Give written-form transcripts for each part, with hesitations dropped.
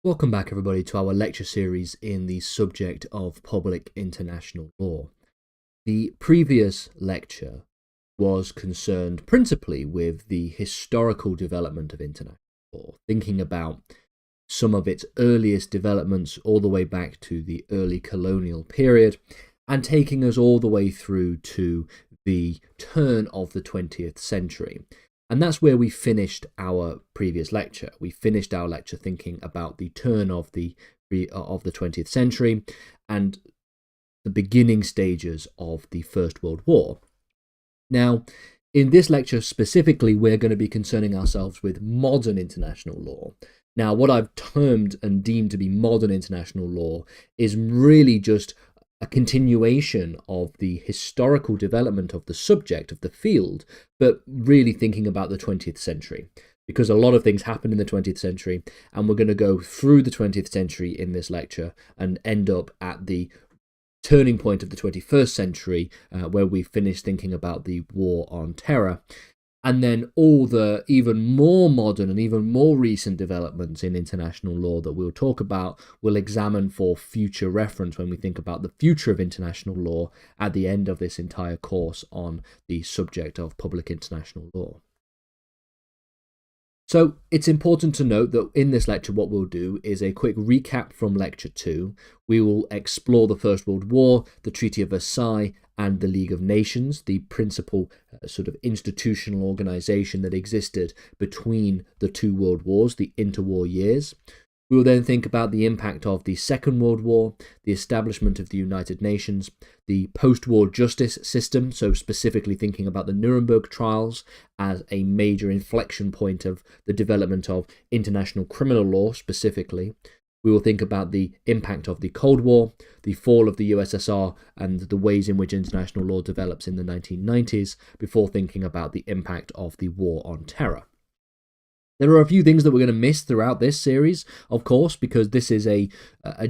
Welcome back, everybody, to our lecture series in the subject of public international law. The previous lecture was concerned principally with the historical development of international law, thinking about some of its earliest developments all the way back to the early colonial period, and taking us all the way through to the turn of the 20th century. And that's where we finished our previous lecture. We finished our lecture thinking about the turn of the 20th century and the beginning stages of the First World War. Now, in this lecture specifically, we're going to be concerning ourselves with modern international law. Now, what I've termed and deemed to be modern international law is really just a continuation of the historical development of the subject of the field, but really thinking about the 20th century, because a lot of things happened in the 20th century, and we're going to go through the 20th century in this lecture and end up at the turning point of the 21st century, where we finish thinking about the War on Terror. And then all the even more modern and even more recent developments in international law that we'll talk about, we'll examine for future reference when we think about the future of international law at the end of this entire course on the subject of public international law. So it's important to note that in this lecture what we'll do is a quick recap from lecture 2. We will explore the First World War, the Treaty of Versailles, and the League of Nations, the principal sort of institutional organization that existed between the two world wars, the interwar years. We will then think about the impact of the Second World War, the establishment of the United Nations, the post-war justice system, so specifically thinking about the Nuremberg trials as a major inflection point of the development of international criminal law specifically. We will think about the impact of the Cold War, the fall of the USSR, and the ways in which international law develops in the 1990s, before thinking about the impact of the War on Terror. There are a few things that we're going to miss throughout this series, of course, because this is a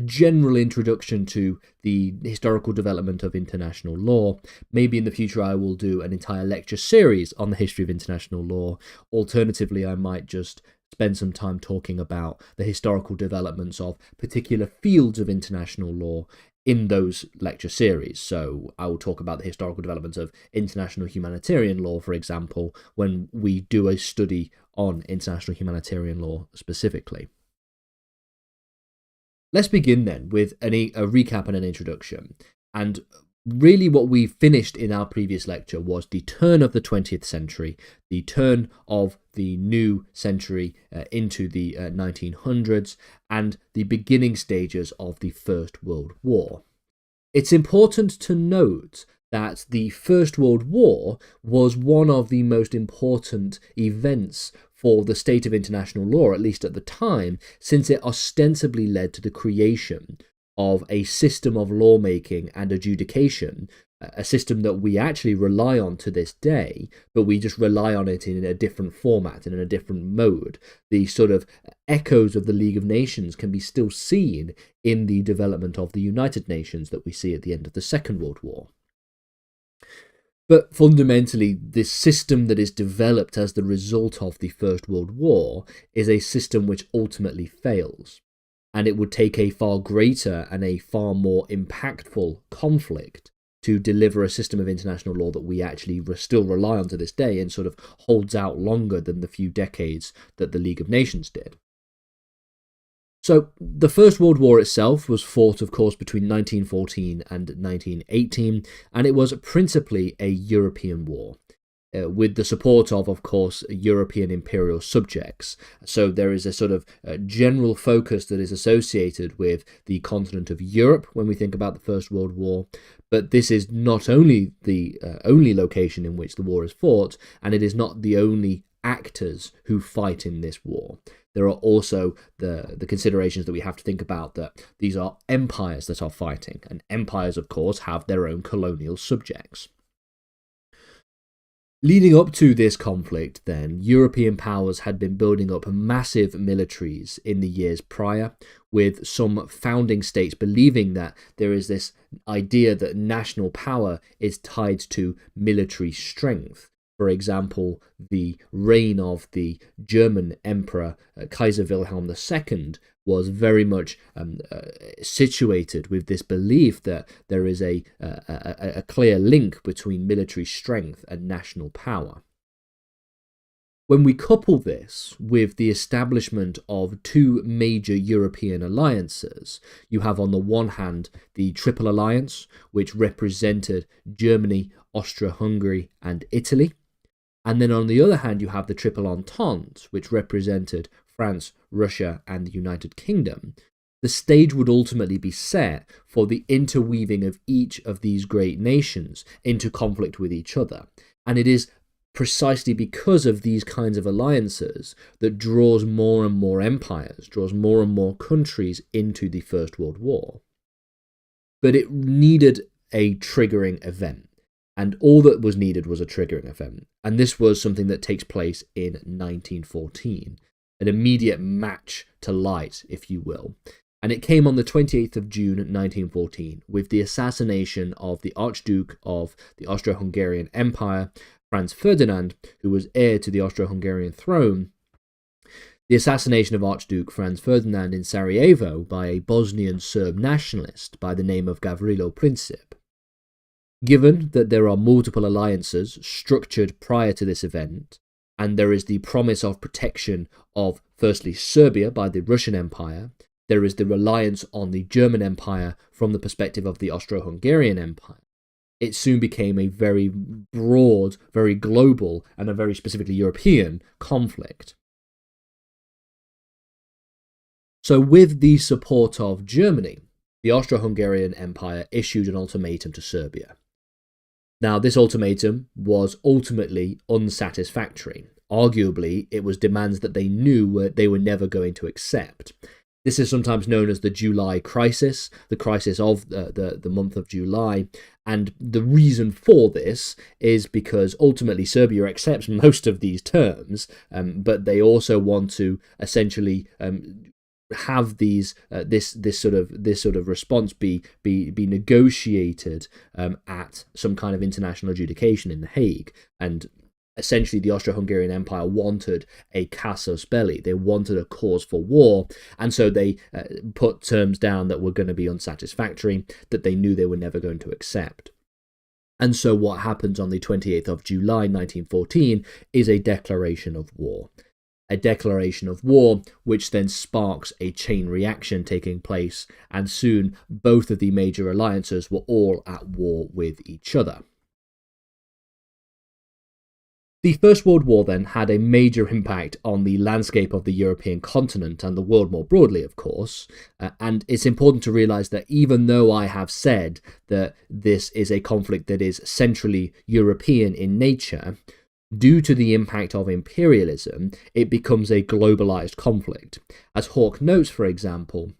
general introduction to the historical development of international law. Maybe in the future I will do an entire lecture series on the history of international law. Alternatively, I might just spend some time talking about the historical developments of particular fields of international law in those lecture series. So I will talk about the historical developments of international humanitarian law, for example, when we do a study on international humanitarian law specifically. Let's begin then with a recap and an introduction. And really what we finished in our previous lecture was the turn of the 20th century, the turn of the new century into the 1900s, and the beginning stages of the First World War. It's important to note that the First World War was one of the most important events for the state of international law, at least at the time, since it ostensibly led to the creation of a system of lawmaking and adjudication, a system that we actually rely on to this day, but we just rely on it in a different format and in a different mode. The sort of echoes of the League of Nations can be still seen in the development of the United Nations that we see at the end of the Second World War. But fundamentally, this system that is developed as the result of the First World War is a system which ultimately fails. And it would take a far greater and a far more impactful conflict to deliver a system of international law that we actually still rely on to this day and sort of holds out longer than the few decades that the League of Nations did. So the First World War itself was fought, of course, between 1914 and 1918, and it was principally a European war. With the support of course, European imperial subjects. So there is a sort of general focus that is associated with the continent of Europe when we think about the First World War, but this is not only the only location in which the war is fought, and it is not the only actors who fight in this war. There are also the considerations that we have to think about, that these are empires that are fighting, and empires, of course, have their own colonial subjects. Leading up to this conflict, then, European powers had been building up massive militaries in the years prior, with some founding states believing that there is this idea that national power is tied to military strength. For example, the reign of the German Emperor Kaiser Wilhelm II was very much situated with this belief that there is a clear link between military strength and national power. When we couple this with the establishment of two major European alliances, you have on the one hand the Triple Alliance, which represented Germany, Austria-Hungary and Italy, and then on the other hand you have the Triple Entente, which represented France, Russia and the United Kingdom. The stage would ultimately be set for the interweaving of each of these great nations into conflict with each other, and it is precisely because of these kinds of alliances that draws more and more empires, draws more and more countries into the First World War. But it needed a triggering event, and all that was needed was a triggering event, and this was something that takes place in 1914, an immediate match to light, if you will. And it came on the 28th of June 1914 with the assassination of the Archduke of the Austro-Hungarian Empire, Franz Ferdinand, who was heir to the Austro-Hungarian throne. The assassination of Archduke Franz Ferdinand in Sarajevo by a Bosnian Serb nationalist by the name of Gavrilo Princip. Given that there are multiple alliances structured prior to this event, and there is the promise of protection of, firstly, Serbia by the Russian Empire, there is the reliance on the German Empire from the perspective of the Austro-Hungarian Empire, it soon became a very broad, very global, and a very specifically European conflict. So with the support of Germany, the Austro-Hungarian Empire issued an ultimatum to Serbia. Now, this ultimatum was ultimately unsatisfactory. Arguably, it was demands that they knew they were never going to accept. This is sometimes known as the July crisis, the crisis of the month of July. And the reason for this is because ultimately Serbia accepts most of these terms, but they also want to essentially have these this sort of response be negotiated at some kind of international adjudication in The Hague. And essentially, the Austro-Hungarian Empire wanted a casus belli. They wanted a cause for war, and so they put terms down that were going to be unsatisfactory, that they knew they were never going to accept. And so what happens on the 28th of July 1914 is a declaration of war. A declaration of war which then sparks a chain reaction taking place, and soon both of the major alliances were all at war with each other. The First World War then had a major impact on the landscape of the European continent and the world more broadly, of course, and it's important to realise that even though I have said that this is a conflict that is centrally European in nature, due to the impact of imperialism, it becomes a globalised conflict. As Hawke notes, for example,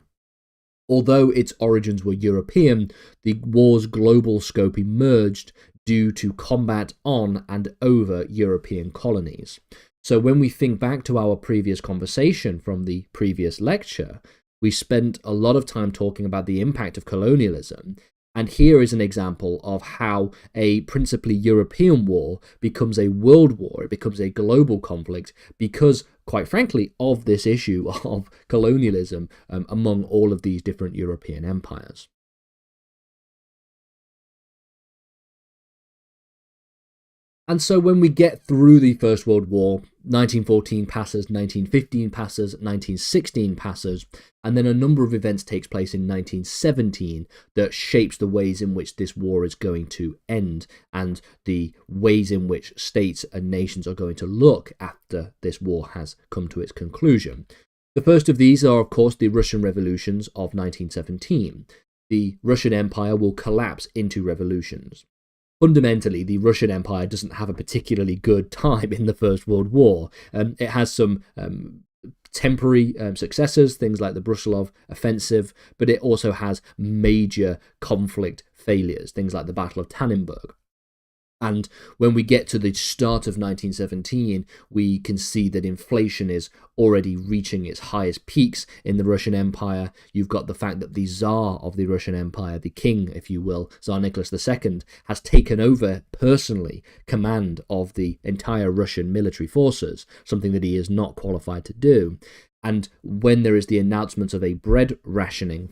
although its origins were European, the war's global scope emerged due to combat on and over European colonies. So when we think back to our previous conversation from the previous lecture, we spent a lot of time talking about the impact of colonialism, and here is an example of how a principally European war becomes a world war, it becomes a global conflict, because, quite frankly, of this issue of colonialism among all of these different European empires. And so when we get through the First World War, 1914 passes, 1915 passes, 1916 passes, and then a number of events takes place in 1917 that shapes the ways in which this war is going to end and the ways in which states and nations are going to look after this war has come to its conclusion. The first of these are, of course, the Russian revolutions of 1917. The Russian Empire will collapse into revolutions. Fundamentally, the Russian Empire doesn't have a particularly good time in the First World War. It has some temporary successes, things like the Brusilov offensive, but it also has major conflict failures, things like the Battle of Tannenberg. And when we get to the start of 1917, we can see that inflation is already reaching its highest peaks in the Russian Empire. You've got the fact that the Tsar of the Russian Empire, the king, if you will, Tsar Nicholas II, has taken over personally command of the entire Russian military forces, something that he is not qualified to do. And when there is the announcement of a further bread rationing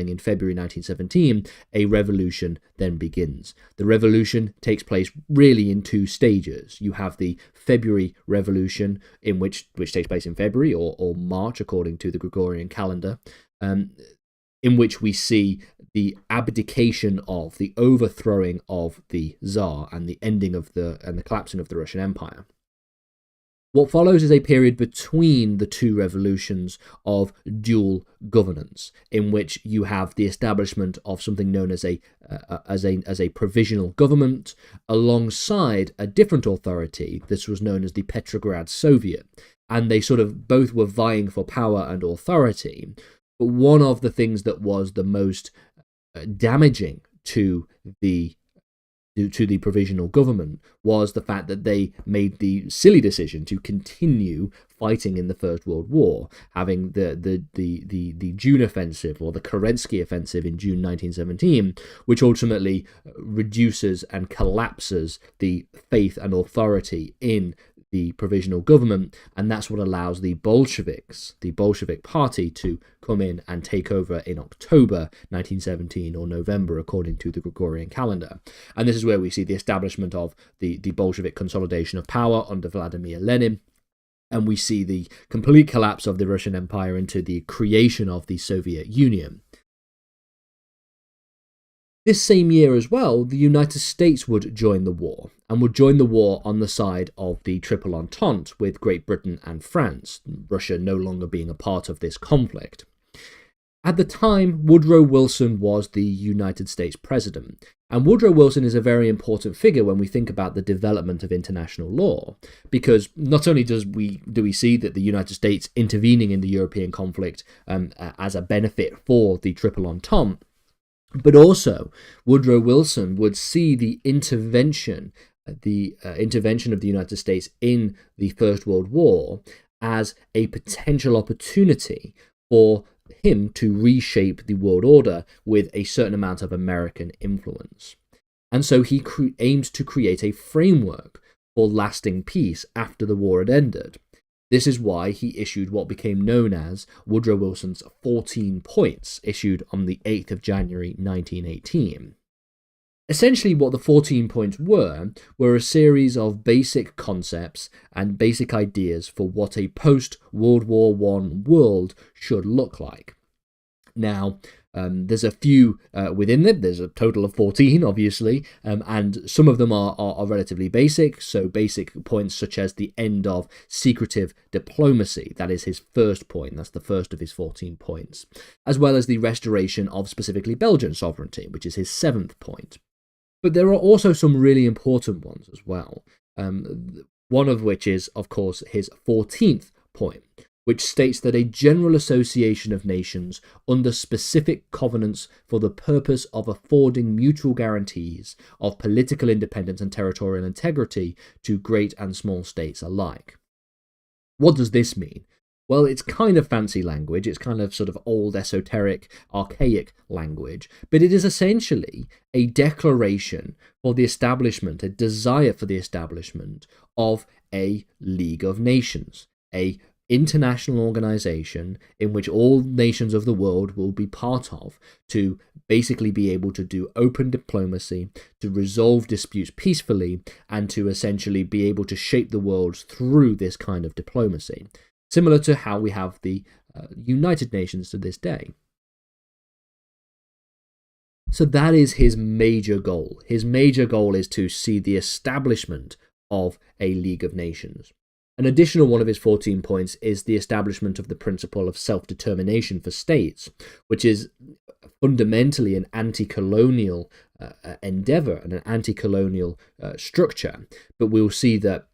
in February 1917, a revolution then begins. The revolution takes place really in two stages. You have the February Revolution, which takes place in February or March, according to the Gregorian calendar, in which we see the abdication of, the overthrowing of the Tsar and the ending of the collapsing of the Russian Empire. What follows is a period between the two revolutions of dual governance, in which you have the establishment of something known as a provisional government, alongside a different authority. This was known as the Petrograd Soviet, and they sort of both were vying for power and authority. But one of the things that was the most damaging to the provisional government was the fact that they made the silly decision to continue fighting in the First World War, having the June offensive, or the Kerensky offensive in June 1917, which ultimately reduces and collapses the faith and authority in the provisional government, and that's what allows the Bolsheviks, the Bolshevik Party, to come in and take over in October 1917, or November according to the Gregorian calendar. And this is where we see the establishment of the Bolshevik consolidation of power under Vladimir Lenin, and we see the complete collapse of the Russian Empire into the creation of the Soviet Union. This same year as well, the United States would join the war, and would join the war on the side of the Triple Entente with Great Britain and France, Russia no longer being a part of this conflict. At the time, Woodrow Wilson was the United States president, and Woodrow Wilson is a very important figure when we think about the development of international law, because not only do we see that the United States intervening in the European conflict as a benefit for the Triple Entente, but also Woodrow Wilson would see the intervention of the United States in the First World War as a potential opportunity for him to reshape the world order with a certain amount of American influence. And so he aimed to create a framework for lasting peace after the war had ended. This is why he issued what became known as Woodrow Wilson's 14 Points, issued on the 8th of January 1918. Essentially, what the 14 points were a series of basic concepts and basic ideas for what a post-World War I world should look like. Now, there's a few within them. There's a total of 14, obviously, and some of them are relatively basic. So basic points such as the end of secretive diplomacy, that is his first point, that's the first of his 14 points, as well as the restoration of specifically Belgian sovereignty, which is his 7th point. But there are also some really important ones as well, one of which is, of course, his 14th point, which states that a general association of nations under specific covenants for the purpose of affording mutual guarantees of political independence and territorial integrity to great and small states alike. What does this mean? Well, it's kind of fancy language, it's kind of sort of old, esoteric, archaic language, but it is essentially a declaration for the establishment, a desire for the establishment of a League of Nations, a international organization in which all nations of the world will be part of, to basically be able to do open diplomacy, to resolve disputes peacefully, and to essentially be able to shape the world through this kind of diplomacy. Similar to how we have the United Nations to this day. So that is his major goal. His major goal is to see the establishment of a League of Nations. An additional one of his 14 points is the establishment of the principle of self-determination for states, which is fundamentally an anti-colonial endeavour and an anti-colonial structure. But we'll see that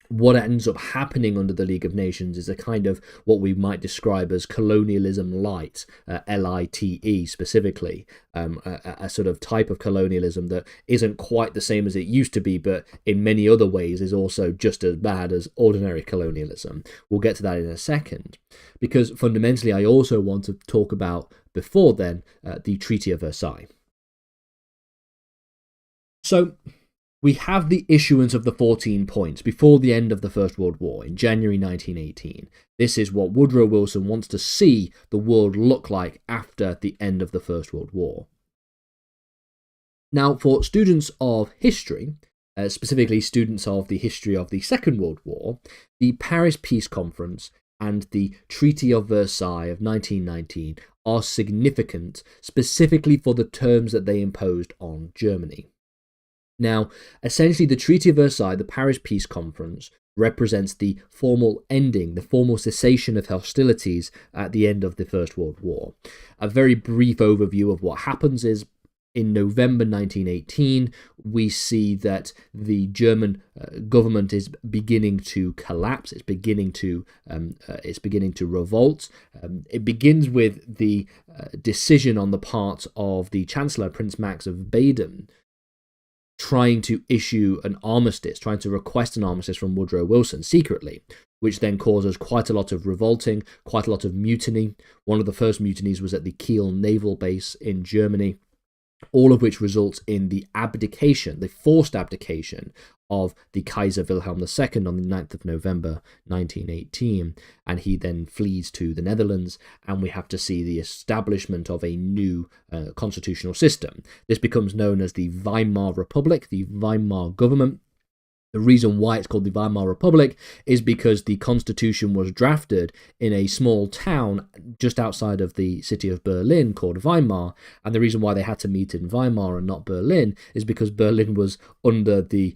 what ends up happening under the League of Nations is a kind of what we might describe as colonialism light, LITE specifically, a sort of type of colonialism that isn't quite the same as it used to be, but in many other ways is also just as bad as ordinary colonialism. We'll get to that in a second, because fundamentally I also want to talk about, before then, the Treaty of Versailles. So, we have the issuance of the 14 points before the end of the First World War in January 1918. This is what Woodrow Wilson wants to see the world look like after the end of the First World War. Now, for students of history, specifically students of the history of the Second World War, the Paris Peace Conference and the Treaty of Versailles of 1919 are significant, specifically for the terms that they imposed on Germany. Now, essentially, the Treaty of Versailles, the Paris Peace Conference, represents the formal ending, the formal cessation of hostilities at the end of the First World War. A very brief overview of what happens is, in November 1918, we see that the German government is beginning to collapse. It's beginning to revolt. It begins with the decision on the part of the Chancellor, Prince Max of Baden, trying to issue an armistice, trying to request an armistice from Woodrow Wilson secretly, which then causes quite a lot of revolting, quite a lot of mutiny. One of the first mutinies was at the Kiel naval base in Germany, all of which results in the abdication, the forced abdication of the Kaiser Wilhelm II on the 9th of November 1918, and he then flees to the Netherlands, and we have to see the establishment of a new constitutional system. This becomes known as the Weimar Republic, the Weimar government. The reason why it's called the Weimar Republic is because the constitution was drafted in a small town just outside of the city of Berlin called Weimar, and the reason why they had to meet in Weimar and not Berlin is because Berlin was under the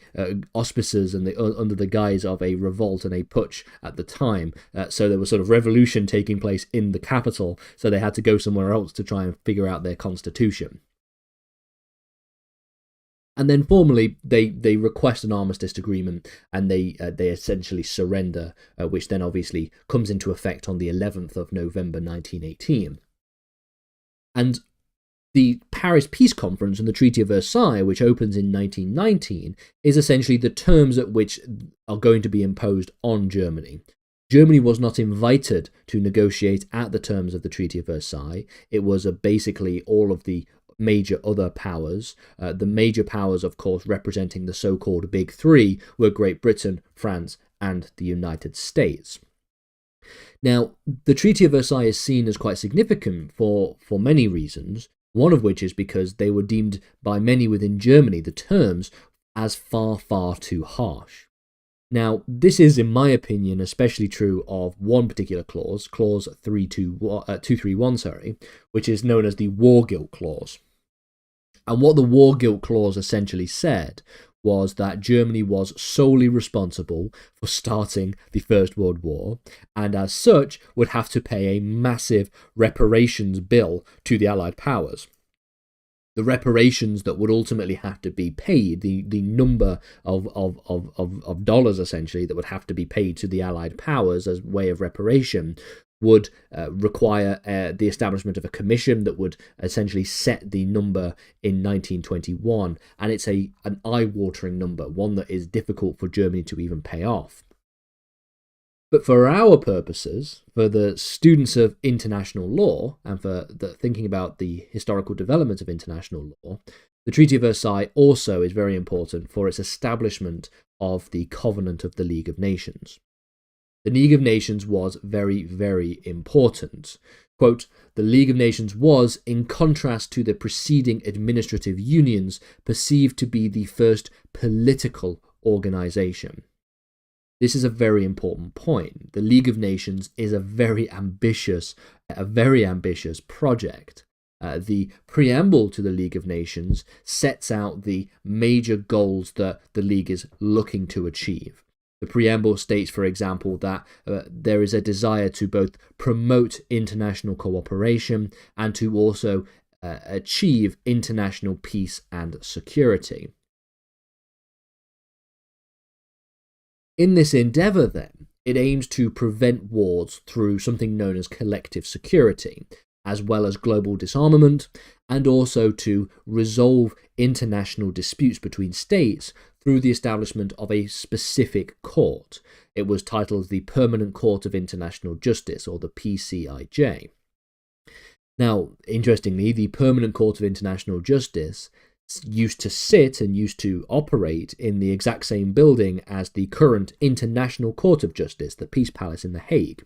auspices and under the guise of a revolt and a putsch at the time. So there was sort of revolution taking place in the capital, so they had to go somewhere else to try and figure out their constitution. And then formally, they request an armistice agreement, and they essentially surrender, which then obviously comes into effect on the 11th of November 1918. And the Paris Peace Conference and the Treaty of Versailles, which opens in 1919, is essentially the terms at which are going to be imposed on Germany. Germany was not invited to negotiate at the terms of the Treaty of Versailles. It was basically all of the major other powers. The major powers, of course, representing the so-called Big Three, were Great Britain, France, and the United States. Now, the Treaty of Versailles is seen as quite significant for many reasons, one of which is because they were deemed by many within Germany, the terms, as far, far too harsh. Now, this is, in my opinion, especially true of one particular clause, Clause 231, which is known as the War Guilt Clause. And what the War Guilt Clause essentially said was that Germany was solely responsible for starting the First World War, and as such would have to pay a massive reparations bill to the Allied powers. The reparations that would ultimately have to be paid, the number of dollars essentially that would have to be paid to the Allied powers as way of reparation, would require the establishment of a commission that would essentially set the number in 1921, and it's an eye-watering number, one that is difficult for Germany to even pay off. But for our purposes, for the students of international law, and for thinking about the historical development of international law, the Treaty of Versailles also is very important for its establishment of the Covenant of the League of Nations. The League of Nations was very, very important. Quote, "The League of Nations was, in contrast to the preceding administrative unions, perceived to be the first political organization." This is a very important point. The League of Nations is a very ambitious project. The preamble to the League of Nations sets out the major goals that the League is looking to achieve. The preamble states, for example, that there is a desire to both promote international cooperation and to also achieve international peace and security. In this endeavour, then, it aims to prevent wars through something known as collective security, as well as global disarmament, and also to resolve international disputes between states through the establishment of a specific court. It was titled the Permanent Court of International Justice, or the PCIJ. Now, interestingly, the Permanent Court of International Justice used to sit and used to operate in the exact same building as the current International Court of Justice, the Peace Palace in The Hague.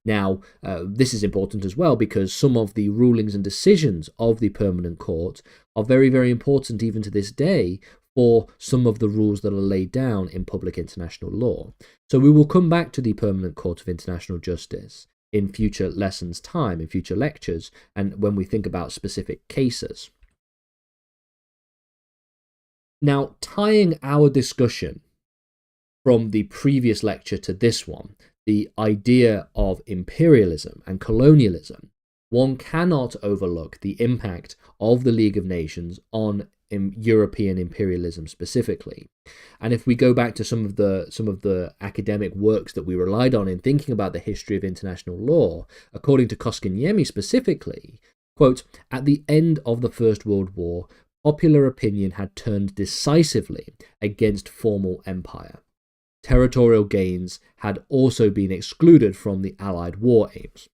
Now, this is important as well because some of the rulings and decisions of the Permanent Court are very, very important even to this day for some of the rules that are laid down in public international law. So we will come back to the Permanent Court of International Justice in future lessons' time, in future lectures, and when we think about specific cases. Now, tying our discussion from the previous lecture to this one, the idea of imperialism and colonialism, one cannot overlook the impact of the League of Nations on European imperialism specifically. And if we go back to some of the academic works that we relied on in thinking about the history of international law, according to Koskiniemi specifically, quote, at the end of the First World War, popular opinion had turned decisively against formal empire. Territorial gains had also been excluded from the Allied war aims.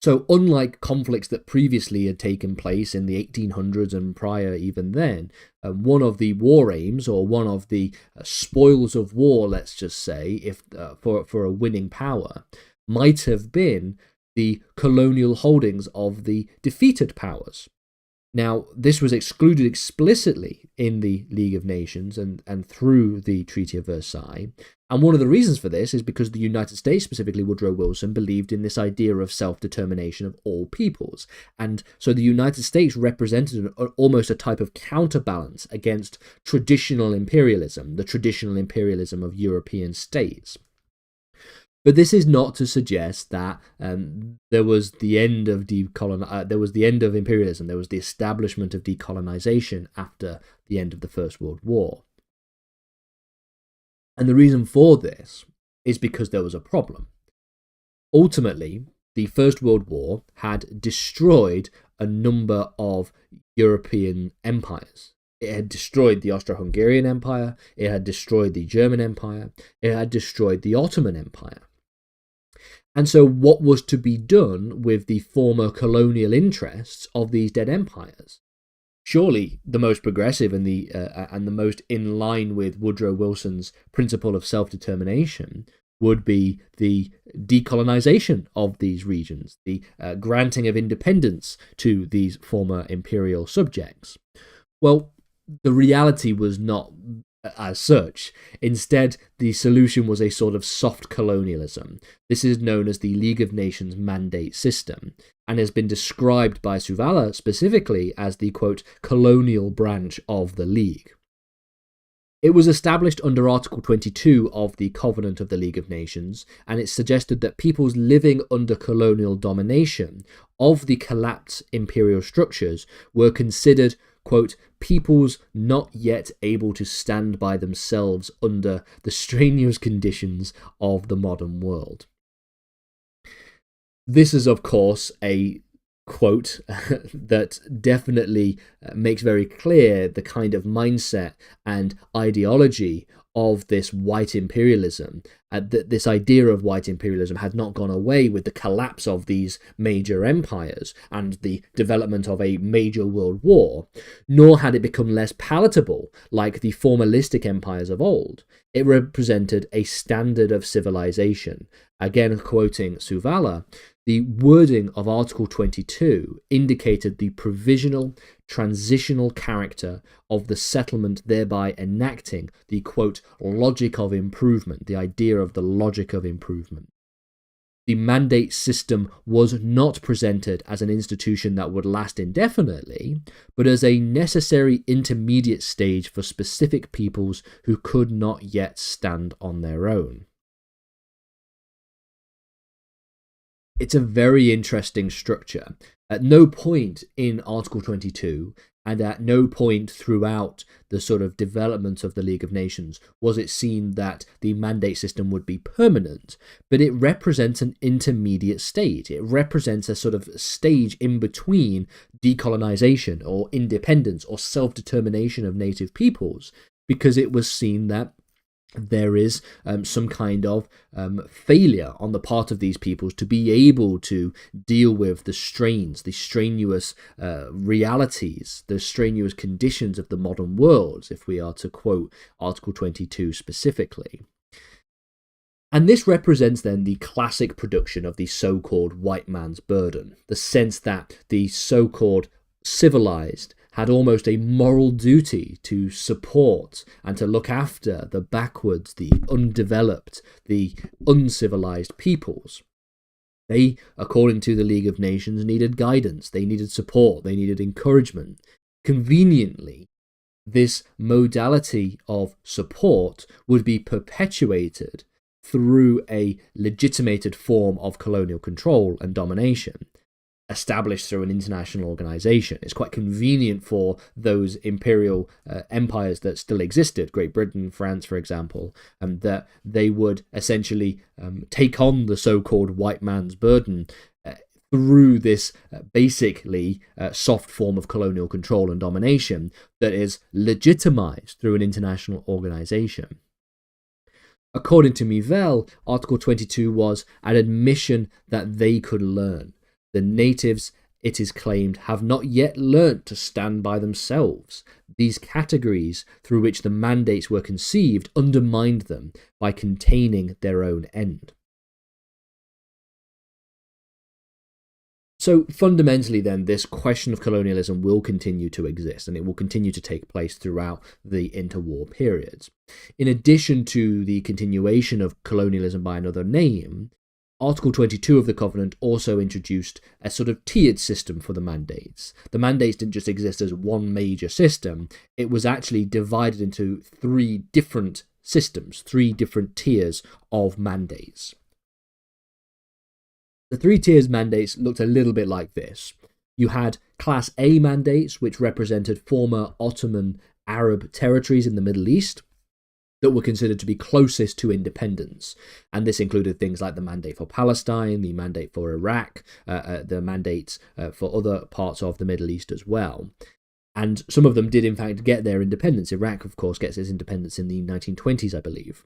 So unlike conflicts that previously had taken place in the 1800s and prior even then, one of the war aims, or one of the spoils of war, let's just say, if for a winning power, might have been the colonial holdings of the defeated powers. Now, this was excluded explicitly in the League of Nations and through the Treaty of Versailles. And one of the reasons for this is because the United States, specifically Woodrow Wilson, believed in this idea of self-determination of all peoples. And so the United States represented almost a type of counterbalance against traditional imperialism, the traditional imperialism of European states. But this is not to suggest that there was the end of there was the end of imperialism. There was the establishment of decolonization after the end of the First World War. And the reason for this is because there was a problem. Ultimately, the First World War had destroyed a number of European empires. It had destroyed the Austro-Hungarian Empire, it had destroyed the German Empire, it had destroyed the Ottoman Empire. And so what was to be done with the former colonial interests of these dead empires? Surely the most progressive and the most in line with Woodrow Wilson's principle of self-determination would be the decolonization of these regions, the granting of independence to these former imperial subjects. Well, the reality was not as such. Instead, the solution was a sort of soft colonialism. This is known as the League of Nations mandate system, and has been described by Souvala specifically as the, quote, colonial branch of the League. It was established under Article 22 of the Covenant of the League of Nations, and it suggested that peoples living under colonial domination of the collapsed imperial structures were considered, quote, peoples not yet able to stand by themselves under the strenuous conditions of the modern world. This is, of course, a quote that definitely makes very clear the kind of mindset and ideology of this white imperialism. This idea of white imperialism had not gone away with the collapse of these major empires and the development of a major world war, nor had it become less palatable like the formalistic empires of old. It represented a standard of civilization. Again, quoting Souvala, the wording of Article 22 indicated the provisional, transitional character of the settlement, thereby enacting the, quote, logic of improvement, the idea of the logic of improvement. The mandate system was not presented as an institution that would last indefinitely, but as a necessary intermediate stage for specific peoples who could not yet stand on their own. It's a very interesting structure. At no point in Article 22 and at no point throughout the sort of development of the League of Nations was it seen that the mandate system would be permanent, but it represents an intermediate state. It represents a sort of stage in between decolonization or independence or self-determination of native peoples, because it was seen that there is some kind of failure on the part of these peoples to be able to deal with the strains, the strenuous realities, the strenuous conditions of the modern world, if we are to quote Article 22 specifically. And this represents then the classic production of the so-called white man's burden, the sense that the so-called civilized had almost a moral duty to support and to look after the backwards, the undeveloped, the uncivilized peoples. They, according to the League of Nations, needed guidance, they needed support, they needed encouragement. Conveniently, this modality of support would be perpetuated through a legitimated form of colonial control and domination, established through an international organization. It's quite convenient for those imperial empires that still existed, Great Britain, France, for example, that they would essentially take on the so-called white man's burden through this basically soft form of colonial control and domination that is legitimized through an international organization. According to Mivelle, Article 22 was an admission that they could learn. The natives, it is claimed, have not yet learnt to stand by themselves. These categories through which the mandates were conceived undermined them by containing their own end. So fundamentally then, this question of colonialism will continue to exist, and it will continue to take place throughout the interwar periods. In addition to the continuation of colonialism by another name, Article 22 of the Covenant also introduced a sort of tiered system for the mandates. The mandates didn't just exist as one major system, it was actually divided into three different systems, three different tiers of mandates. The three tiers mandates looked a little bit like this. You had Class A mandates, which represented former Ottoman Arab territories in the Middle East that were considered to be closest to independence. And this included things like the mandate for Palestine, the mandate for Iraq, the mandates for other parts of the Middle East as well. And some of them did in fact get their independence. Iraq, of course, gets its independence in the 1920s, I believe.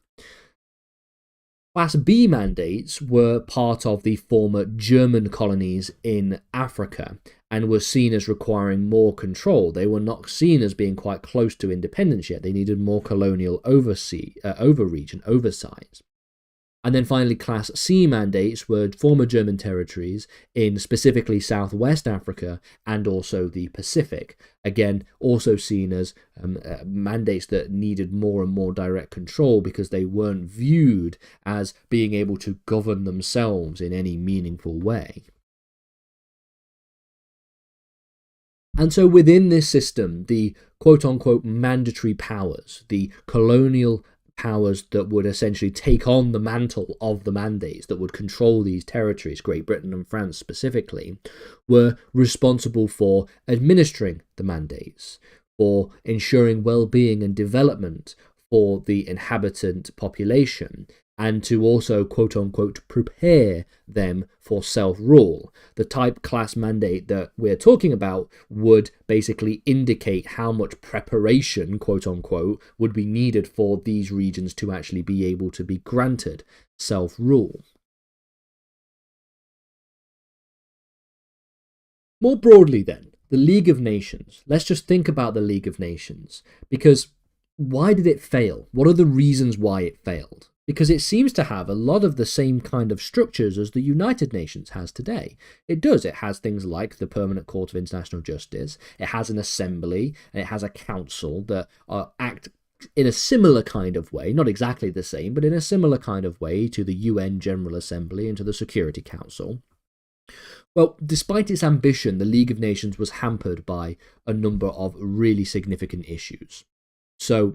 Class B mandates were part of the former German colonies in Africa and were seen as requiring more control. They were not seen as being quite close to independence yet. They needed more colonial overreach and oversight. And then finally, Class C mandates were former German territories in specifically Southwest Africa and also the Pacific. Again, also seen as mandates that needed more and more direct control because they weren't viewed as being able to govern themselves in any meaningful way. And so within this system, the quote-unquote mandatory powers, the colonial powers that would essentially take on the mantle of the mandates, that would control these territories, Great Britain and France specifically, were responsible for administering the mandates, for ensuring well-being and development for the inhabitant population, and to also, quote-unquote, prepare them for self-rule. The type class mandate that we're talking about would basically indicate how much preparation, quote-unquote, would be needed for these regions to actually be able to be granted self-rule. More broadly then, the League of Nations. Let's just think about the League of Nations, because why did it fail? What are the reasons why it failed? Because it seems to have a lot of the same kind of structures as the United Nations has today. It does. It has things like the Permanent Court of International Justice, it has an assembly, and it has a council that act in a similar kind of way, not exactly the same, but in a similar kind of way to the UN General Assembly and to the Security Council. Well, despite its ambition, the League of Nations was hampered by a number of really significant issues. So,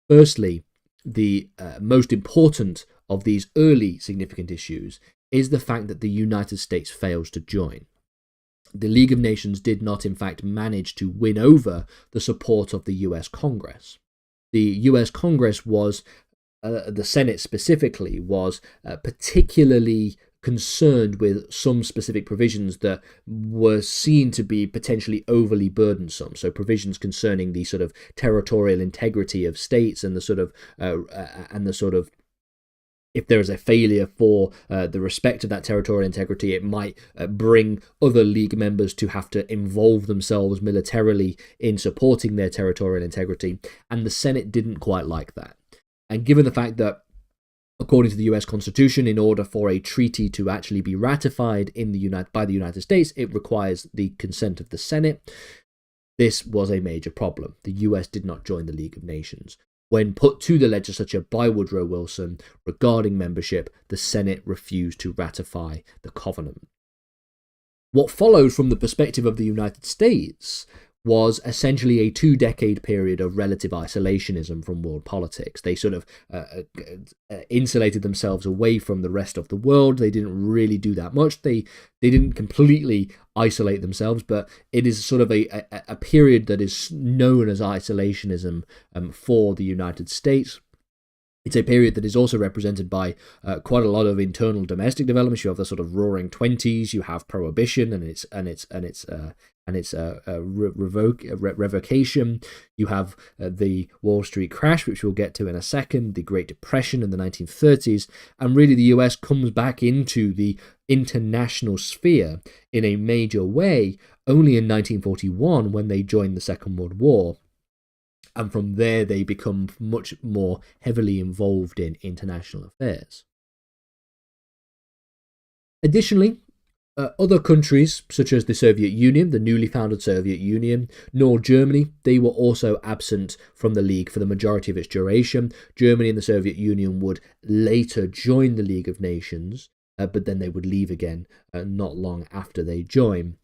firstly, the most important of these early significant issues is the fact that the United States fails to join. The League of Nations did not, in fact, manage to win over the support of the US Congress. The US Congress was, the Senate specifically, was particularly concerned with some specific provisions that were seen to be potentially overly burdensome. So provisions concerning the sort of territorial integrity of states and the sort of if there is a failure for the respect of that territorial integrity, it might bring other League members to have to involve themselves militarily in supporting their territorial integrity. And the Senate didn't quite like that. And given the fact that, according to the US Constitution, in order for a treaty to actually be ratified by the United States, it requires the consent of the Senate. This was a major problem. The US did not join the League of Nations. When put to the legislature by Woodrow Wilson regarding membership, the Senate refused to ratify the covenant. What followed from the perspective of the United States was essentially a 2-decade period of relative isolationism from world politics. They sort of insulated themselves away from the rest of the world. They didn't really do that much. They didn't completely isolate themselves, but it is sort of a period that is known as isolationism for the United States. It's a period that is also represented by quite a lot of internal domestic developments. You have the sort of Roaring Twenties. You have Prohibition and its revocation. You have the Wall Street crash, which we'll get to in a second. The Great Depression in the 1930s, and really the US comes back into the international sphere in a major way only in 1941 when they joined the Second World War. And from there, they become much more heavily involved in international affairs. Additionally, other countries, such as the Soviet Union, the newly founded Soviet Union, nor Germany, they were also absent from the League for the majority of its duration. Germany and the Soviet Union would later join the League of Nations, but then they would leave again not long after they join.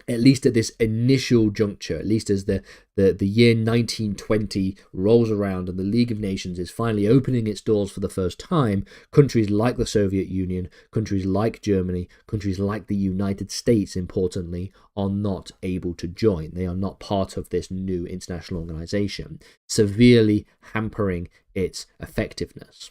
At least at this initial juncture, at least as the year 1920 rolls around and the League of Nations is finally opening its doors for the first time, countries like the Soviet Union, countries like Germany, countries like the United States, importantly, are not able to join. They are not part of this new international organization, severely hampering its effectiveness.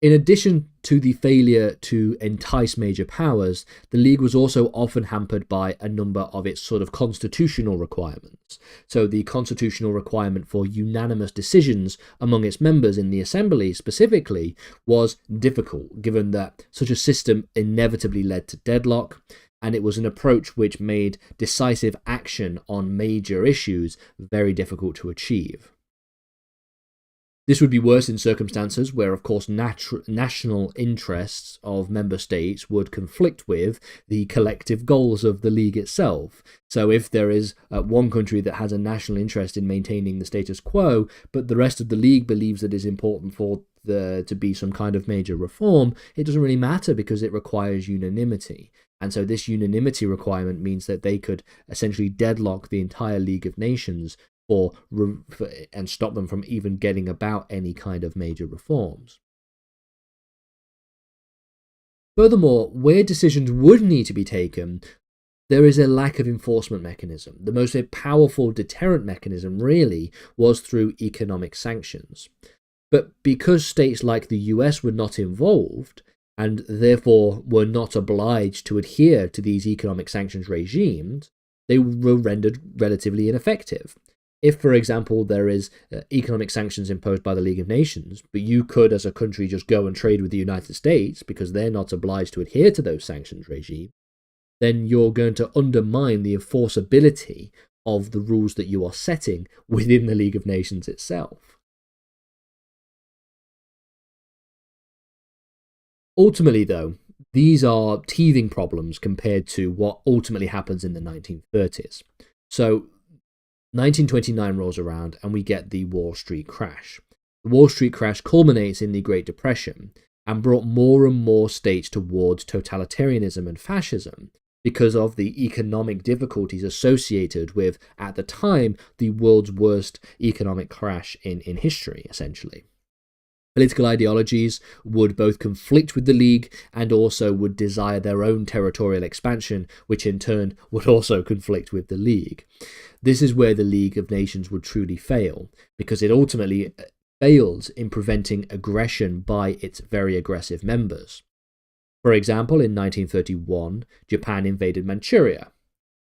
In addition to the failure to entice major powers, the League was also often hampered by a number of its sort of constitutional requirements. So the constitutional requirement for unanimous decisions among its members in the Assembly specifically was difficult, given that such a system inevitably led to deadlock, and it was an approach which made decisive action on major issues very difficult to achieve. This would be worse in circumstances where, of course, national interests of member states would conflict with the collective goals of the League itself. So if there is one country that has a national interest in maintaining the status quo, but the rest of the League believes that it is important for there to be some kind of major reform, it doesn't really matter because it requires unanimity. And so this unanimity requirement means that they could essentially deadlock the entire League of Nations and stop them from even getting about any kind of major reforms. Furthermore, where decisions would need to be taken, there is a lack of enforcement mechanism. The most powerful deterrent mechanism really was through economic sanctions. But because states like the US were not involved, and therefore were not obliged to adhere to these economic sanctions regimes, they were rendered relatively ineffective. If, for example, there is economic sanctions imposed by the League of Nations, but you could, as a country, just go and trade with the United States because they're not obliged to adhere to those sanctions regimes, then you're going to undermine the enforceability of the rules that you are setting within the League of Nations itself. Ultimately, though, these are teething problems compared to what ultimately happens in the 1930s. So, 1929 rolls around and we get the Wall Street crash. The Wall Street crash culminates in the Great Depression and brought more and more states towards totalitarianism and fascism because of the economic difficulties associated with, at the time, the world's worst economic crash in history, essentially. Political ideologies would both conflict with the League and also would desire their own territorial expansion, which in turn would also conflict with the League. This is where the League of Nations would truly fail, because it ultimately failed in preventing aggression by its very aggressive members. For example, in 1931, Japan invaded Manchuria.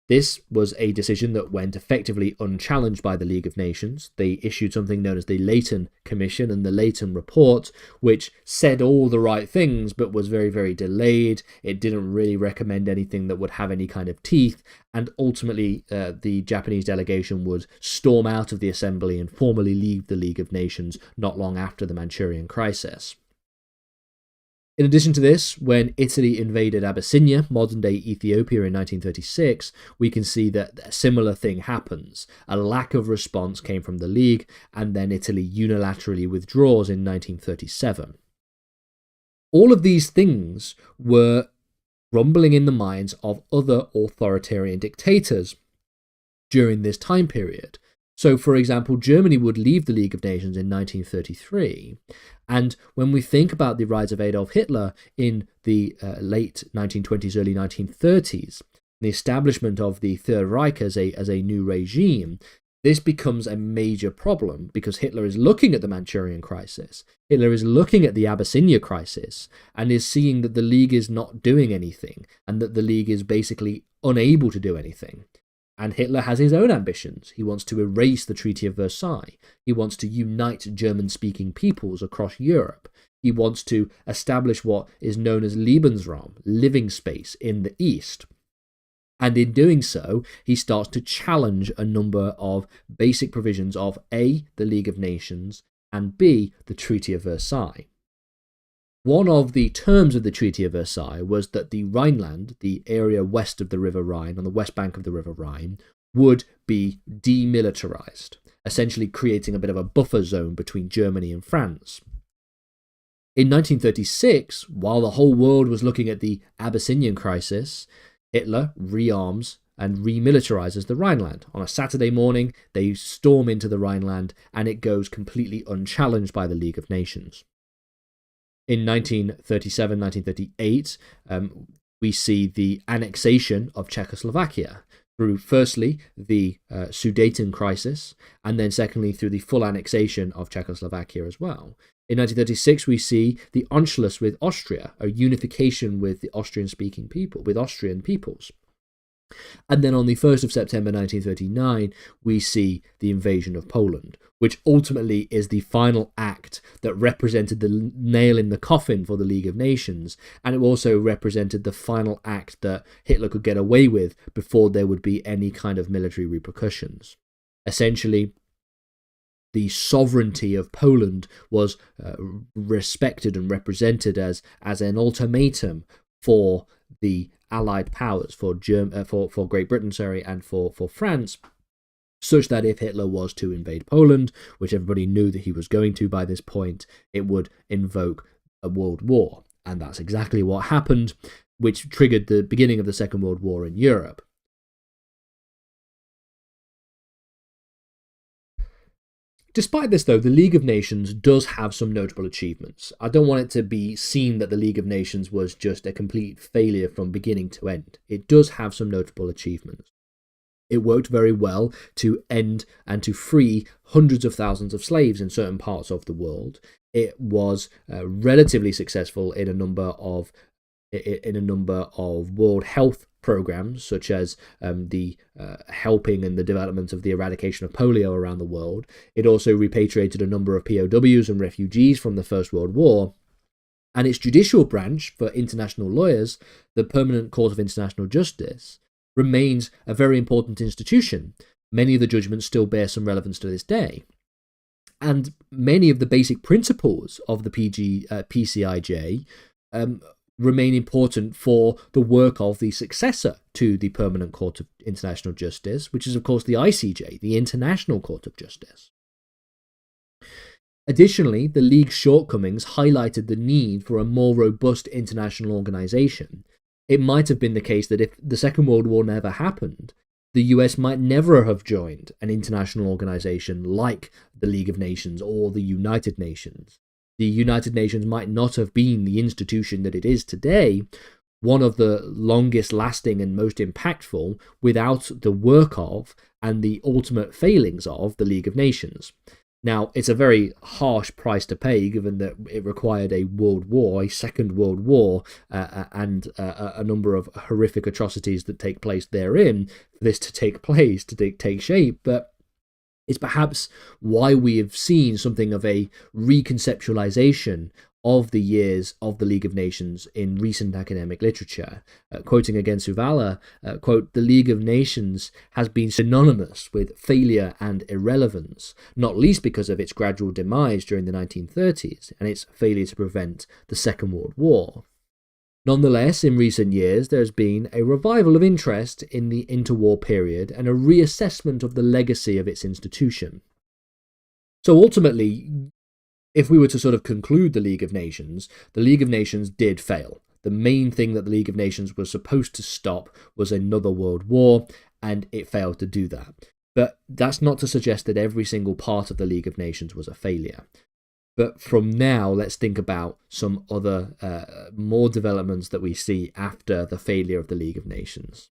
This was a decision that went effectively unchallenged by the League of Nations. They issued something known as the Layton Commission and the Layton Report, which said all the right things but was very, very delayed. It didn't really recommend anything that would have any kind of teeth, and ultimately the Japanese delegation would storm out of the assembly and formally leave the League of Nations not long after the Manchurian crisis. In addition to this, when Italy invaded Abyssinia, modern-day Ethiopia, in 1936, we can see that a similar thing happens. A lack of response came from the League, and then Italy unilaterally withdraws in 1937. All of these things were rumbling in the minds of other authoritarian dictators during this time period. So, for example, Germany would leave the League of Nations in 1933, and when we think about the rise of Adolf Hitler in the late 1920s, early 1930s, the establishment of the Third Reich as a new regime, this becomes a major problem because Hitler is looking at the Manchurian crisis, Hitler is looking at the Abyssinia crisis, and is seeing that the League is not doing anything, and that the League is basically unable to do anything. And Hitler has his own ambitions. He wants to erase the Treaty of Versailles. He wants to unite German-speaking peoples across Europe. He wants to establish what is known as Lebensraum, living space, in the East. And in doing so, he starts to challenge a number of basic provisions of A, the League of Nations, and B, the Treaty of Versailles. One of the terms of the Treaty of Versailles was that the Rhineland, the area west of the River Rhine, on the west bank of the River Rhine, would be demilitarized, essentially creating a bit of a buffer zone between Germany and France. In 1936, while the whole world was looking at the Abyssinian crisis, Hitler rearms and remilitarizes the Rhineland. On a Saturday morning, they storm into the Rhineland, and it goes completely unchallenged by the League of Nations. In 1937, 1938, we see the annexation of Czechoslovakia through, firstly, the Sudeten crisis, and then secondly, through the full annexation of Czechoslovakia as well. In 1936, we see the Anschluss with Austria, a unification with the Austrian-speaking people, with Austrian peoples. And then on the 1st of September 1939, we see the invasion of Poland, which ultimately is the final act that represented the nail in the coffin for the League of Nations, and it also represented the final act that Hitler could get away with before there would be any kind of military repercussions. Essentially, the sovereignty of Poland was respected and represented as an ultimatum for the Allied powers, for Great Britain, and for France, such that if Hitler was to invade Poland, which everybody knew that he was going to by this point, it would invoke a world war. And that's exactly what happened, which triggered the beginning of the Second World War in Europe. Despite this, though, the League of Nations does have some notable achievements. I don't want it to be seen that the League of Nations was just a complete failure from beginning to end. It does have some notable achievements. It worked very well to end and to free hundreds of thousands of slaves in certain parts of the world. It was relatively successful in a number of World Health programs, such as the helping and the development of the eradication of polio around the world. It also repatriated a number of POWs and refugees from the First World War. And its judicial branch for international lawyers, the Permanent Court of International Justice, remains a very important institution. Many of the judgments still bear some relevance to this day. And many of the basic principles of the PCIJ remain important for the work of the successor to the Permanent Court of International Justice, which is, of course, the ICJ, the International Court of Justice. Additionally, the League's shortcomings highlighted the need for a more robust international organization. It might have been the case that if the Second World War never happened, the US might never have joined an international organization like the League of Nations or the United Nations. The United Nations might not have been the institution that it is today, one of the longest lasting and most impactful, without the work of and the ultimate failings of the League of Nations. Now, it's a very harsh price to pay, given that it required a world war, a second world war, and a number of horrific atrocities that take place therein for this to take place, to take shape. But it's perhaps why we have seen something of a reconceptualization of the years of the League of Nations in recent academic literature. Quoting again Suvala, quote, "The League of Nations has been synonymous with failure and irrelevance, not least because of its gradual demise during the 1930s and its failure to prevent the Second World War. Nonetheless, in recent years, there has been a revival of interest in the interwar period and a reassessment of the legacy of its institution." So ultimately, if we were to sort of conclude the League of Nations did fail. The main thing that the League of Nations was supposed to stop was another world war, and it failed to do that. But that's not to suggest that every single part of the League of Nations was a failure. But from now, let's think about some other more developments that we see after the failure of the League of Nations.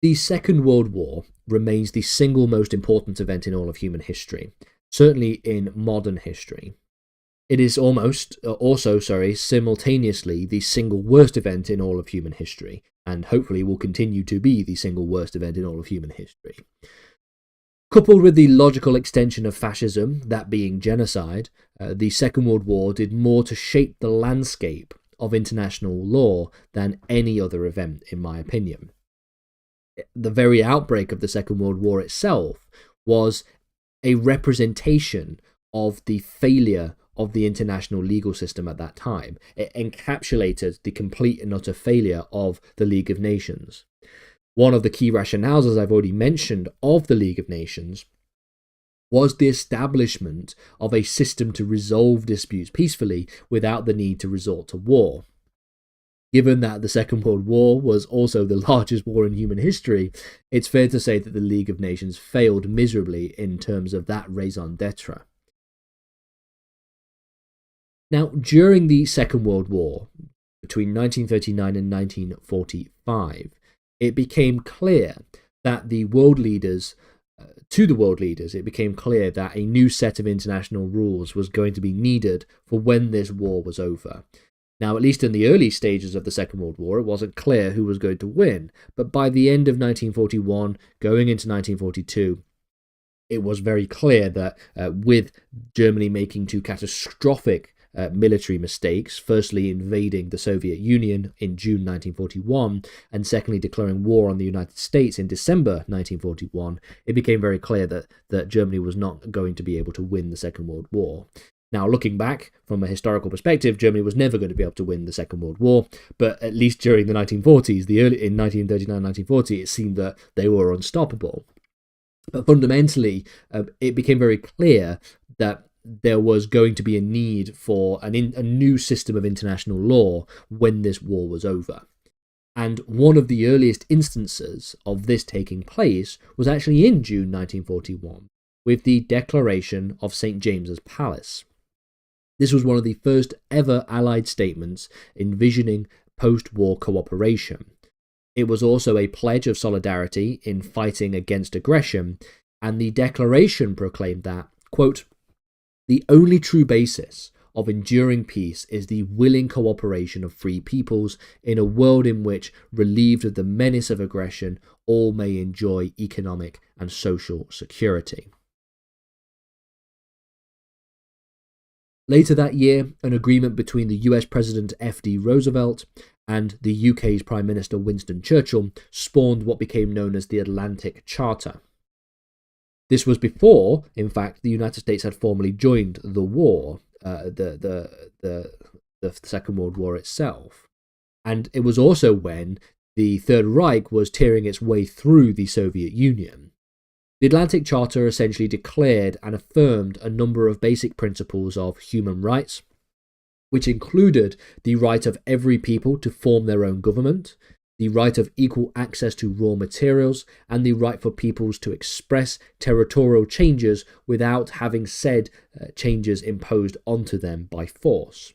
The Second World War remains the single most important event in all of human history, certainly in modern history. It is also simultaneously the single worst event in all of human history, and hopefully will continue to be the single worst event in all of human history. Coupled with the logical extension of fascism, that being genocide, the Second World War did more to shape the landscape of international law than any other event, in my opinion. The very outbreak of the Second World War itself was a representation of the failure of the international legal system at that time. It encapsulated the complete and utter failure of the League of Nations. One of the key rationales, as I've already mentioned, of the League of Nations was the establishment of a system to resolve disputes peacefully without the need to resort to war. Given that the Second World War was also the largest war in human history, it's fair to say that the League of Nations failed miserably in terms of that raison d'etre. Now, during the Second World War, between 1939 and 1945, it became clear that it became clear that a new set of international rules was going to be needed for when this war was over. Now, at least in the early stages of the Second World War, it wasn't clear who was going to win, but by the end of 1941, going into 1942, it was very clear that with Germany making two catastrophic military mistakes, firstly invading the Soviet Union in June 1941, and secondly declaring war on the United States in December 1941, it became very clear that Germany was not going to be able to win the Second World War. Now, looking back from a historical perspective, Germany was never going to be able to win the Second World War, but at least during the 1940s, in 1939-1940, it seemed that they were unstoppable. But fundamentally, it became very clear that there was going to be a need for a new system of international law when this war was over. And one of the earliest instances of this taking place was actually in June 1941, with the Declaration of St. James's Palace. This was one of the first ever Allied statements envisioning post-war cooperation. It was also a pledge of solidarity in fighting against aggression, and the declaration proclaimed that, quote, "The only true basis of enduring peace is the willing cooperation of free peoples in a world in which, relieved of the menace of aggression, all may enjoy economic and social security." Later that year, an agreement between the US President F.D. Roosevelt and the UK's Prime Minister Winston Churchill spawned what became known as the Atlantic Charter. This was before, in fact, the United States had formally joined the war, the Second World War itself. And it was also when the Third Reich was tearing its way through the Soviet Union. The Atlantic Charter essentially declared and affirmed a number of basic principles of human rights, which included the right of every people to form their own government, the right of equal access to raw materials, and the right for peoples to express territorial changes without having said changes imposed onto them by force.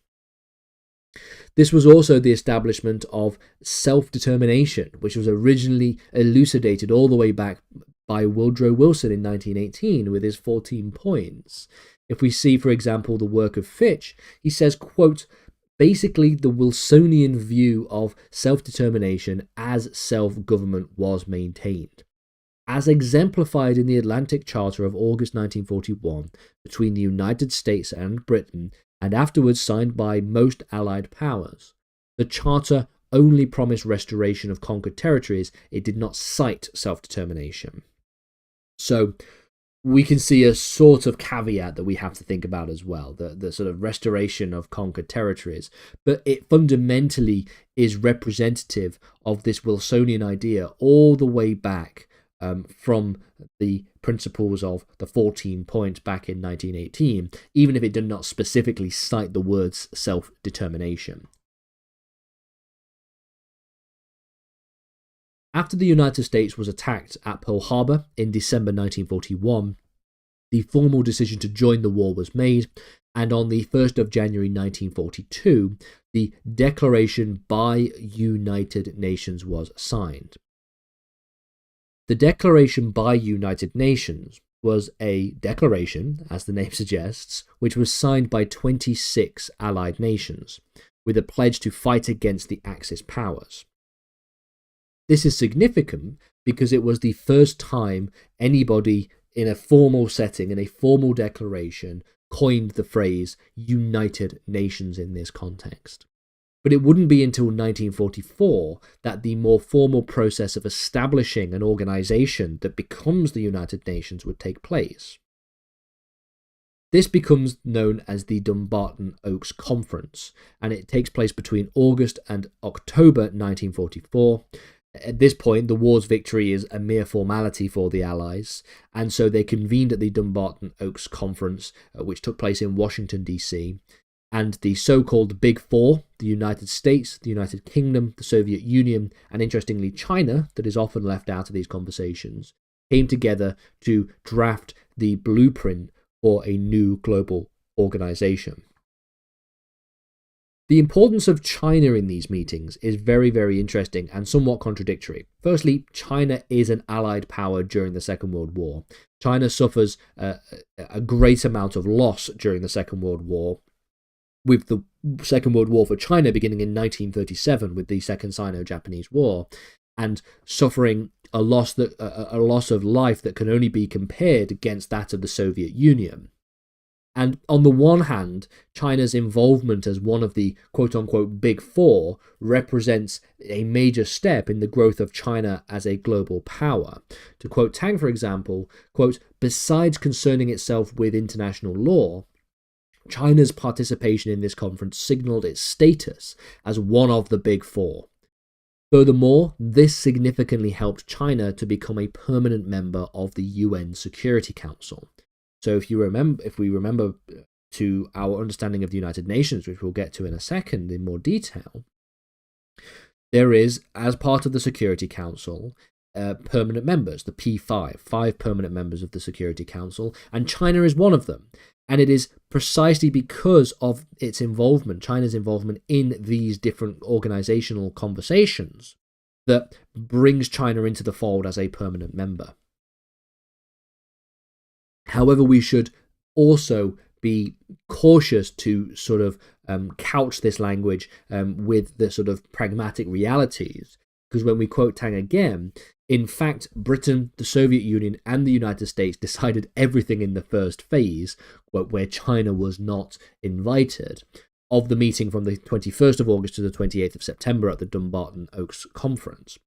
This was also the establishment of self-determination, which was originally elucidated all the way back by Woodrow Wilson in 1918 with his 14 points. If we see, for example, the work of Fitch, he says, quote, basically the Wilsonian view of self-determination as self-government was maintained, as exemplified in the Atlantic Charter of August 1941 between the United States and Britain, and afterwards signed by most Allied powers. The Charter only promised restoration of conquered territories, it did not cite self-determination. So we can see a sort of caveat that we have to think about as well, the sort of restoration of conquered territories, but it fundamentally is representative of this Wilsonian idea all the way back from the principles of the 14 points back in 1918, even if it did not specifically cite the words self-determination. After the United States was attacked at Pearl Harbor in December 1941, the formal decision to join the war was made, and on the 1st of January 1942, the Declaration by United Nations was signed. The Declaration by United Nations was a declaration, as the name suggests, which was signed by 26 Allied nations, with a pledge to fight against the Axis powers. This is significant because it was the first time anybody in a formal setting, in a formal declaration, coined the phrase United Nations in this context. But it wouldn't be until 1944 that the more formal process of establishing an organization that becomes the United Nations would take place. This becomes known as the Dumbarton Oaks Conference, and it takes place between August and October 1944. At this point, the war's victory is a mere formality for the Allies, and so they convened at the Dumbarton Oaks Conference, which took place in Washington, D.C., and the so-called Big Four, the United States, the United Kingdom, the Soviet Union, and interestingly China, that is often left out of these conversations, came together to draft the blueprint for a new global organization. The importance of China in these meetings is very, very interesting and somewhat contradictory. Firstly, China is an allied power during the Second World War. China suffers a great amount of loss during the Second World War, with the Second World War for China beginning in 1937 with the Second Sino-Japanese War, and suffering a loss of life that can only be compared against that of the Soviet Union. And on the one hand, China's involvement as one of the quote-unquote Big Four represents a major step in the growth of China as a global power. To quote Tang, for example, quote, besides concerning itself with international law, China's participation in this conference signaled its status as one of the Big Four. Furthermore, this significantly helped China to become a permanent member of the UN Security Council. So if we remember to our understanding of the United Nations, which we'll get to in a second in more detail, there is, as part of the Security Council, permanent members, the P5, 5 permanent members of the Security Council, and China is one of them. And it is precisely because of its involvement, China's involvement in these different organizational conversations, that brings China into the fold as a permanent member. However, we should also be cautious to sort of couch this language with the sort of pragmatic realities, because when we quote Tang again, in fact, Britain, the Soviet Union, and the United States decided everything in the first phase, where China was not invited, of the meeting from the 21st of August to the 28th of September at the Dumbarton Oaks Conference.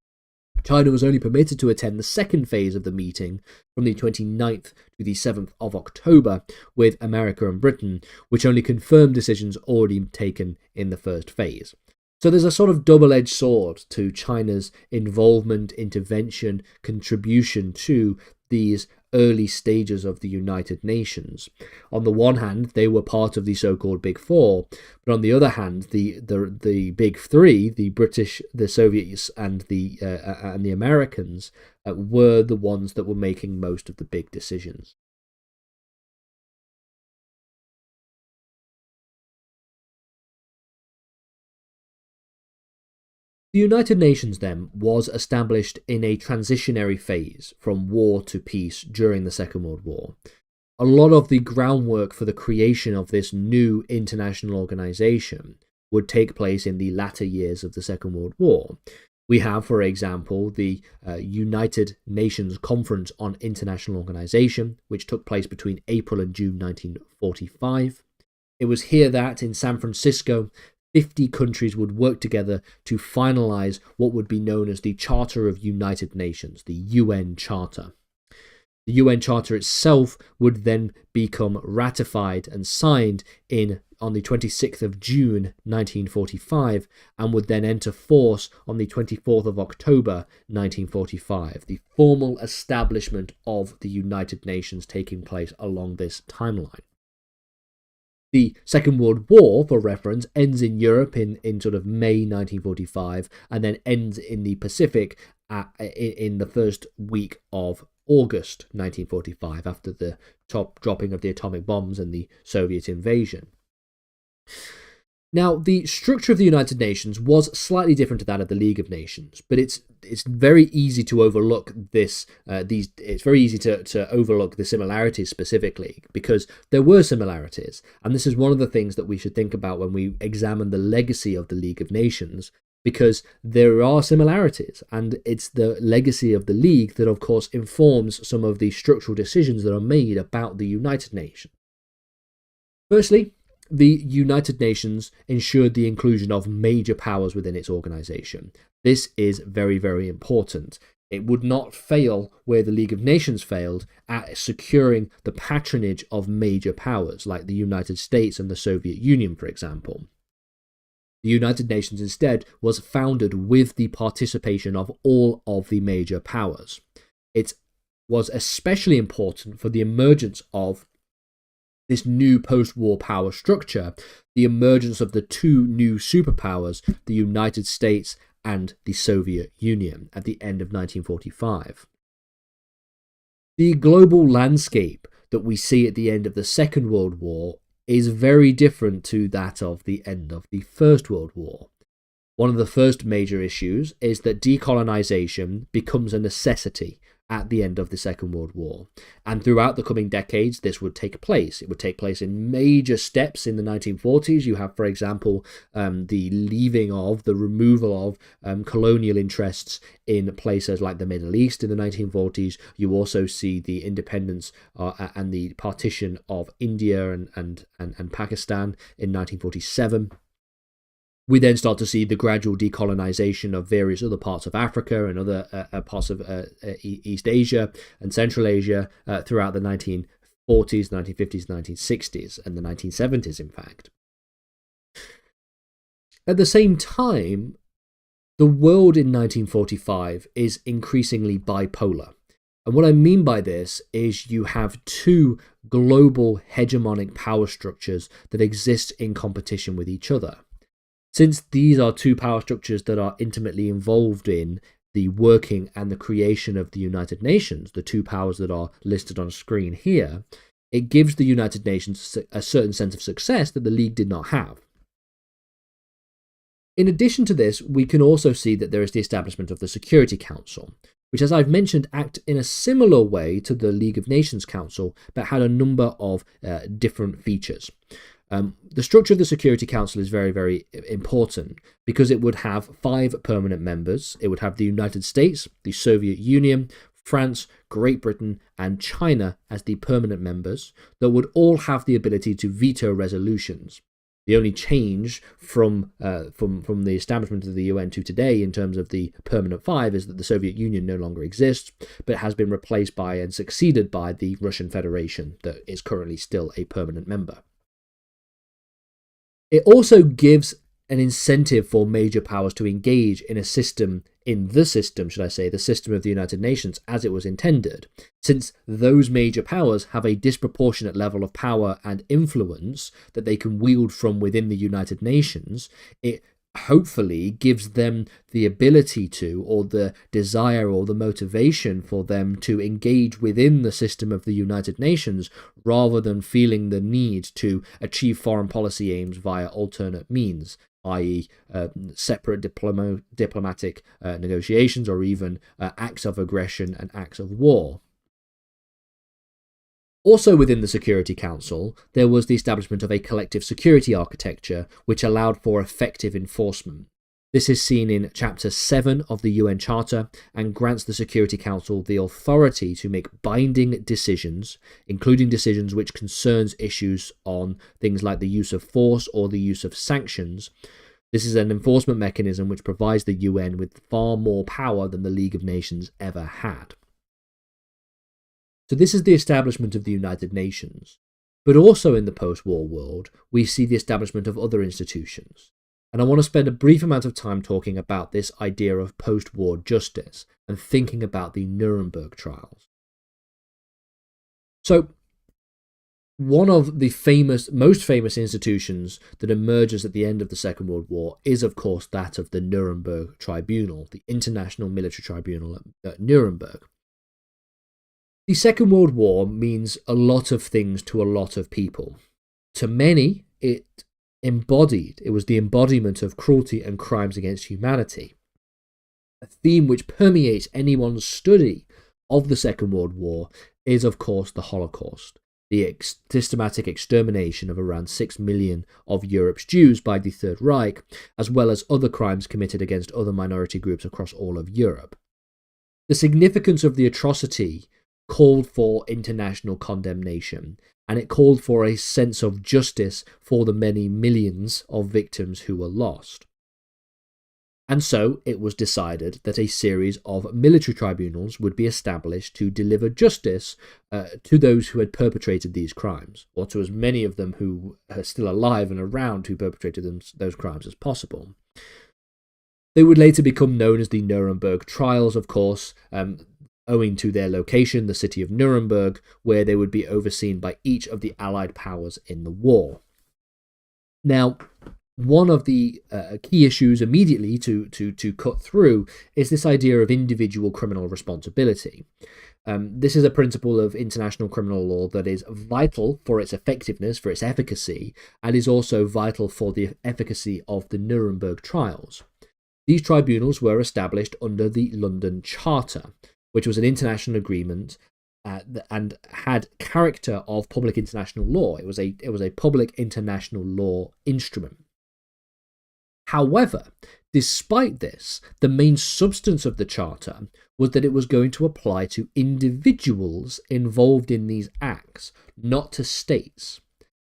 China was only permitted to attend the second phase of the meeting from the 29th to the 7th of October with America and Britain, which only confirmed decisions already taken in the first phase. So there's a sort of double-edged sword to China's involvement, intervention, contribution to these early stages of the United Nations. On the one hand, they were part of the so-called Big Four, but on the other hand, the Big Three, the British, the Soviets, and the Americans, were the ones that were making most of the big decisions. The United Nations then was established in a transitionary phase from war to peace during the Second World War. A lot of the groundwork for the creation of this new international organization would take place in the latter years of the Second World War. We have, for example, the United Nations Conference on International Organization, which took place between April and June 1945. It was here that, in San Francisco, 50 countries would work together to finalize what would be known as the Charter of United Nations, the UN Charter. The UN Charter itself would then become ratified and signed on the 26th of June 1945 and would then enter force on the 24th of October 1945, the formal establishment of the United Nations taking place along this timeline. The Second World War, for reference, ends in Europe in sort of May 1945 and then ends in the Pacific in the first week of August 1945, after the top dropping of the atomic bombs and the Soviet invasion. Now, the structure of the United Nations was slightly different to that of the League of Nations, but it's very easy to overlook this. It's very easy to overlook the similarities specifically, because there were similarities, and this is one of the things that we should think about when we examine the legacy of the League of Nations, because there are similarities, and it's the legacy of the League that, of course, informs some of the structural decisions that are made about the United Nations. Firstly, the United Nations ensured the inclusion of major powers within its organization. This is very, very important. It would not fail where the League of Nations failed at securing the patronage of major powers, like the United States and the Soviet Union, for example. The United Nations instead was founded with the participation of all of the major powers. It was especially important for the emergence of this new post-war power structure, the emergence of the two new superpowers, the United States and the Soviet Union, at the end of 1945. The global landscape that we see at the end of the Second World War is very different to that of the end of the First World War. One of the first major issues is that decolonization becomes a necessity at the end of the Second World War. And throughout the coming decades, this would take place. It would take place in major steps in the 1940s. You have, for example, the removal of colonial interests in places like the Middle East in the 1940s. You also see the independence and the partition of India and Pakistan in 1947. We then start to see the gradual decolonization of various other parts of Africa and other parts of East Asia and Central Asia throughout the 1940s, 1950s, 1960s, and the 1970s, in fact. At the same time, the world in 1945 is increasingly bipolar. And what I mean by this is you have two global hegemonic power structures that exist in competition with each other. Since these are two power structures that are intimately involved in the working and the creation of the United Nations, the two powers that are listed on screen here, it gives the United Nations a certain sense of success that the League did not have. In addition to this, we can also see that there is the establishment of the Security Council, which, as I've mentioned, act in a similar way to the League of Nations Council, but had a number of different features. The structure of the Security Council is very, very important because it would have 5 permanent members. It would have the United States, the Soviet Union, France, Great Britain, and China as the permanent members that would all have the ability to veto resolutions. The only change from the establishment of the UN to today in terms of the permanent 5 is that the Soviet Union no longer exists, but has been replaced by and succeeded by the Russian Federation that is currently still a permanent member. It also gives an incentive for major powers to engage in the system of the United Nations as it was intended. Since those major powers have a disproportionate level of power and influence that they can wield from within the United Nations, it hopefully gives them the ability to, or the desire or the motivation for them to engage within the system of the United Nations rather than feeling the need to achieve foreign policy aims via alternate means. i.e. Separate diplomatic negotiations, or even acts of aggression and acts of war. Also within the Security Council, there was the establishment of a collective security architecture which allowed for effective enforcement. This is seen in Chapter 7 of the UN Charter and grants the Security Council the authority to make binding decisions, including decisions which concerns issues on things like the use of force or the use of sanctions. This is an enforcement mechanism which provides the UN with far more power than the League of Nations ever had. So this is the establishment of the United Nations. But also in the post-war world, we see the establishment of other institutions. And I want to spend a brief amount of time talking about this idea of post-war justice and thinking about the Nuremberg trials. So, one of the most famous institutions that emerges at the end of the Second World War is, of course, that of the Nuremberg Tribunal, the International Military Tribunal at Nuremberg. The Second World War means a lot of things to a lot of people. To many, it was the embodiment of cruelty and crimes against humanity. A theme which permeates anyone's study of the Second World War is, of course, the Holocaust, the systematic extermination of around 6 million of Europe's Jews by the Third Reich, as well as other crimes committed against other minority groups across all of Europe. The significance of the atrocity called for international condemnation, and it called for a sense of justice for the many millions of victims who were lost. And so it was decided that a series of military tribunals would be established to deliver justice to those who had perpetrated these crimes, or to as many of them who are still alive and around who perpetrated those crimes as possible. They would later become known as the Nuremberg trials, of course, owing to their location, the city of Nuremberg, where they would be overseen by each of the Allied powers in the war. Now, one of the key issues immediately to cut through is this idea of individual criminal responsibility. This is a principle of international criminal law that is vital for its effectiveness, for its efficacy, and is also vital for the efficacy of the Nuremberg trials. These tribunals were established under the London Charter, which was an international agreement and had character of public international law. It was a public international law instrument. However, despite this, the main substance of the Charter was that it was going to apply to individuals involved in these acts, not to states.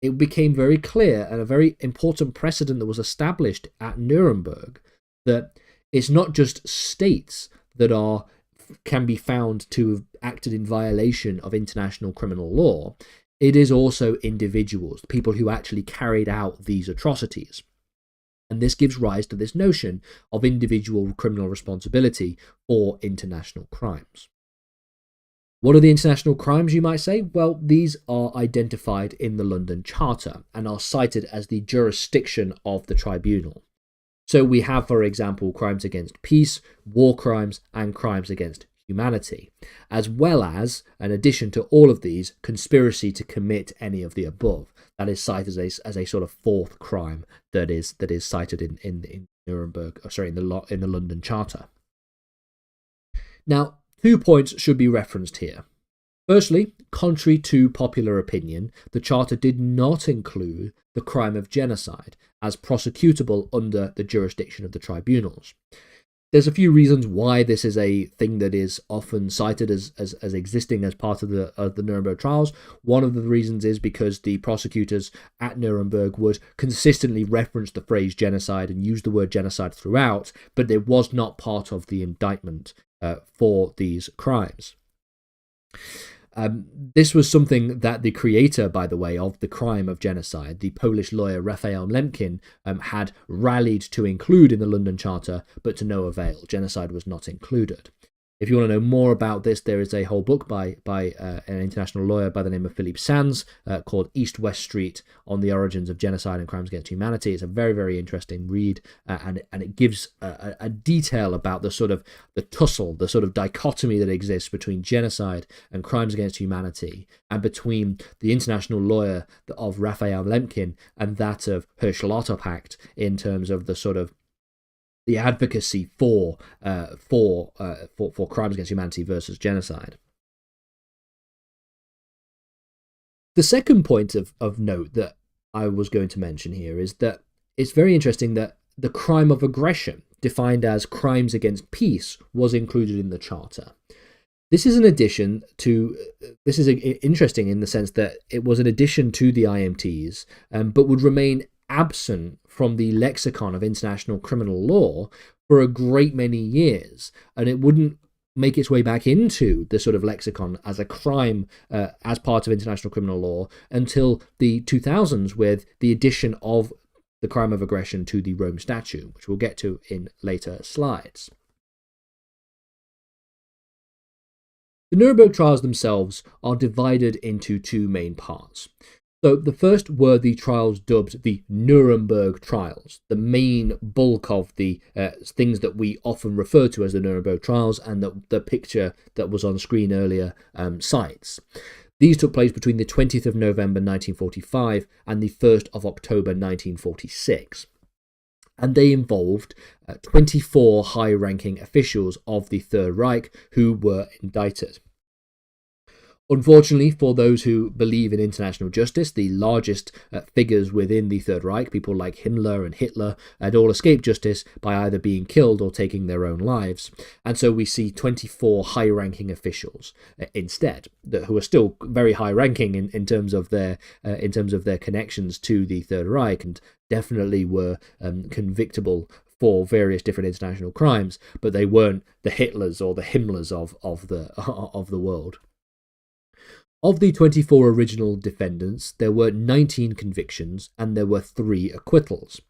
It became very clear, and a very important precedent that was established at Nuremberg, that it's not just states that can be found to have acted in violation of international criminal law. It is also individuals, people who actually carried out these atrocities. And this gives rise to this notion of individual criminal responsibility for international crimes. What are the international crimes, you might say? Well, these are identified in the London Charter and are cited as the jurisdiction of the tribunal. So we have, for example, crimes against peace, war crimes, and crimes against humanity, as well as, in addition to all of these, conspiracy to commit any of the above. That is cited as a sort of fourth crime that is cited in Nuremberg, in the London Charter. Now, 2 points should be referenced here. Firstly, contrary to popular opinion, the Charter did not include the crime of genocide as prosecutable under the jurisdiction of the tribunals. There's a few reasons why this is a thing that is often cited as existing as part of the Nuremberg trials. One of the reasons is because the prosecutors at Nuremberg would consistently reference the phrase genocide and use the word genocide throughout, but it was not part of the indictment for these crimes. This was something that the creator, by the way, of the crime of genocide, the Polish lawyer Raphael Lemkin, had rallied to include in the London Charter, but to no avail. Genocide was not included. If you want to know more about this, there is a whole book by an international lawyer by the name of Philippe Sands called East-West Street on the Origins of Genocide and Crimes Against Humanity. It's a very, very interesting read, and it gives a detail about the sort of the tussle, the sort of dichotomy that exists between genocide and crimes against humanity, and between the international lawyer of Raphael Lemkin and that of Herschel Ottopacht in terms of the sort of the advocacy for crimes against humanity versus genocide. The second point of note that I was going to mention here is that it's very interesting that the crime of aggression, defined as crimes against peace, was included in the Charter. This is interesting in the sense that it was an addition to the IMTs, but would remain absent from the lexicon of international criminal law for a great many years, and it wouldn't make its way back into the sort of lexicon as a crime as part of international criminal law until the 2000s, with the addition of the crime of aggression to the Rome Statute, which we'll get to in later slides. The Nuremberg trials themselves are divided into two main parts. So the first were the trials dubbed the Nuremberg trials, the main bulk of the things that we often refer to as the Nuremberg trials, and that the picture that was on screen earlier cites. These took place between the 20th of November 1945 and the 1st of October 1946. And they involved 24 high-ranking officials of the Third Reich who were indicted. Unfortunately, for those who believe in international justice, the largest figures within the Third Reich, people like Himmler and Hitler, had all escaped justice by either being killed or taking their own lives. And so we see 24 high-ranking officials instead, who are still very high-ranking in terms of their connections to the Third Reich, and definitely were convictable for various different international crimes, but they weren't the Hitlers or the Himmlers of the world. Of the 24 original defendants, there were 19 convictions and there were 3 acquittals.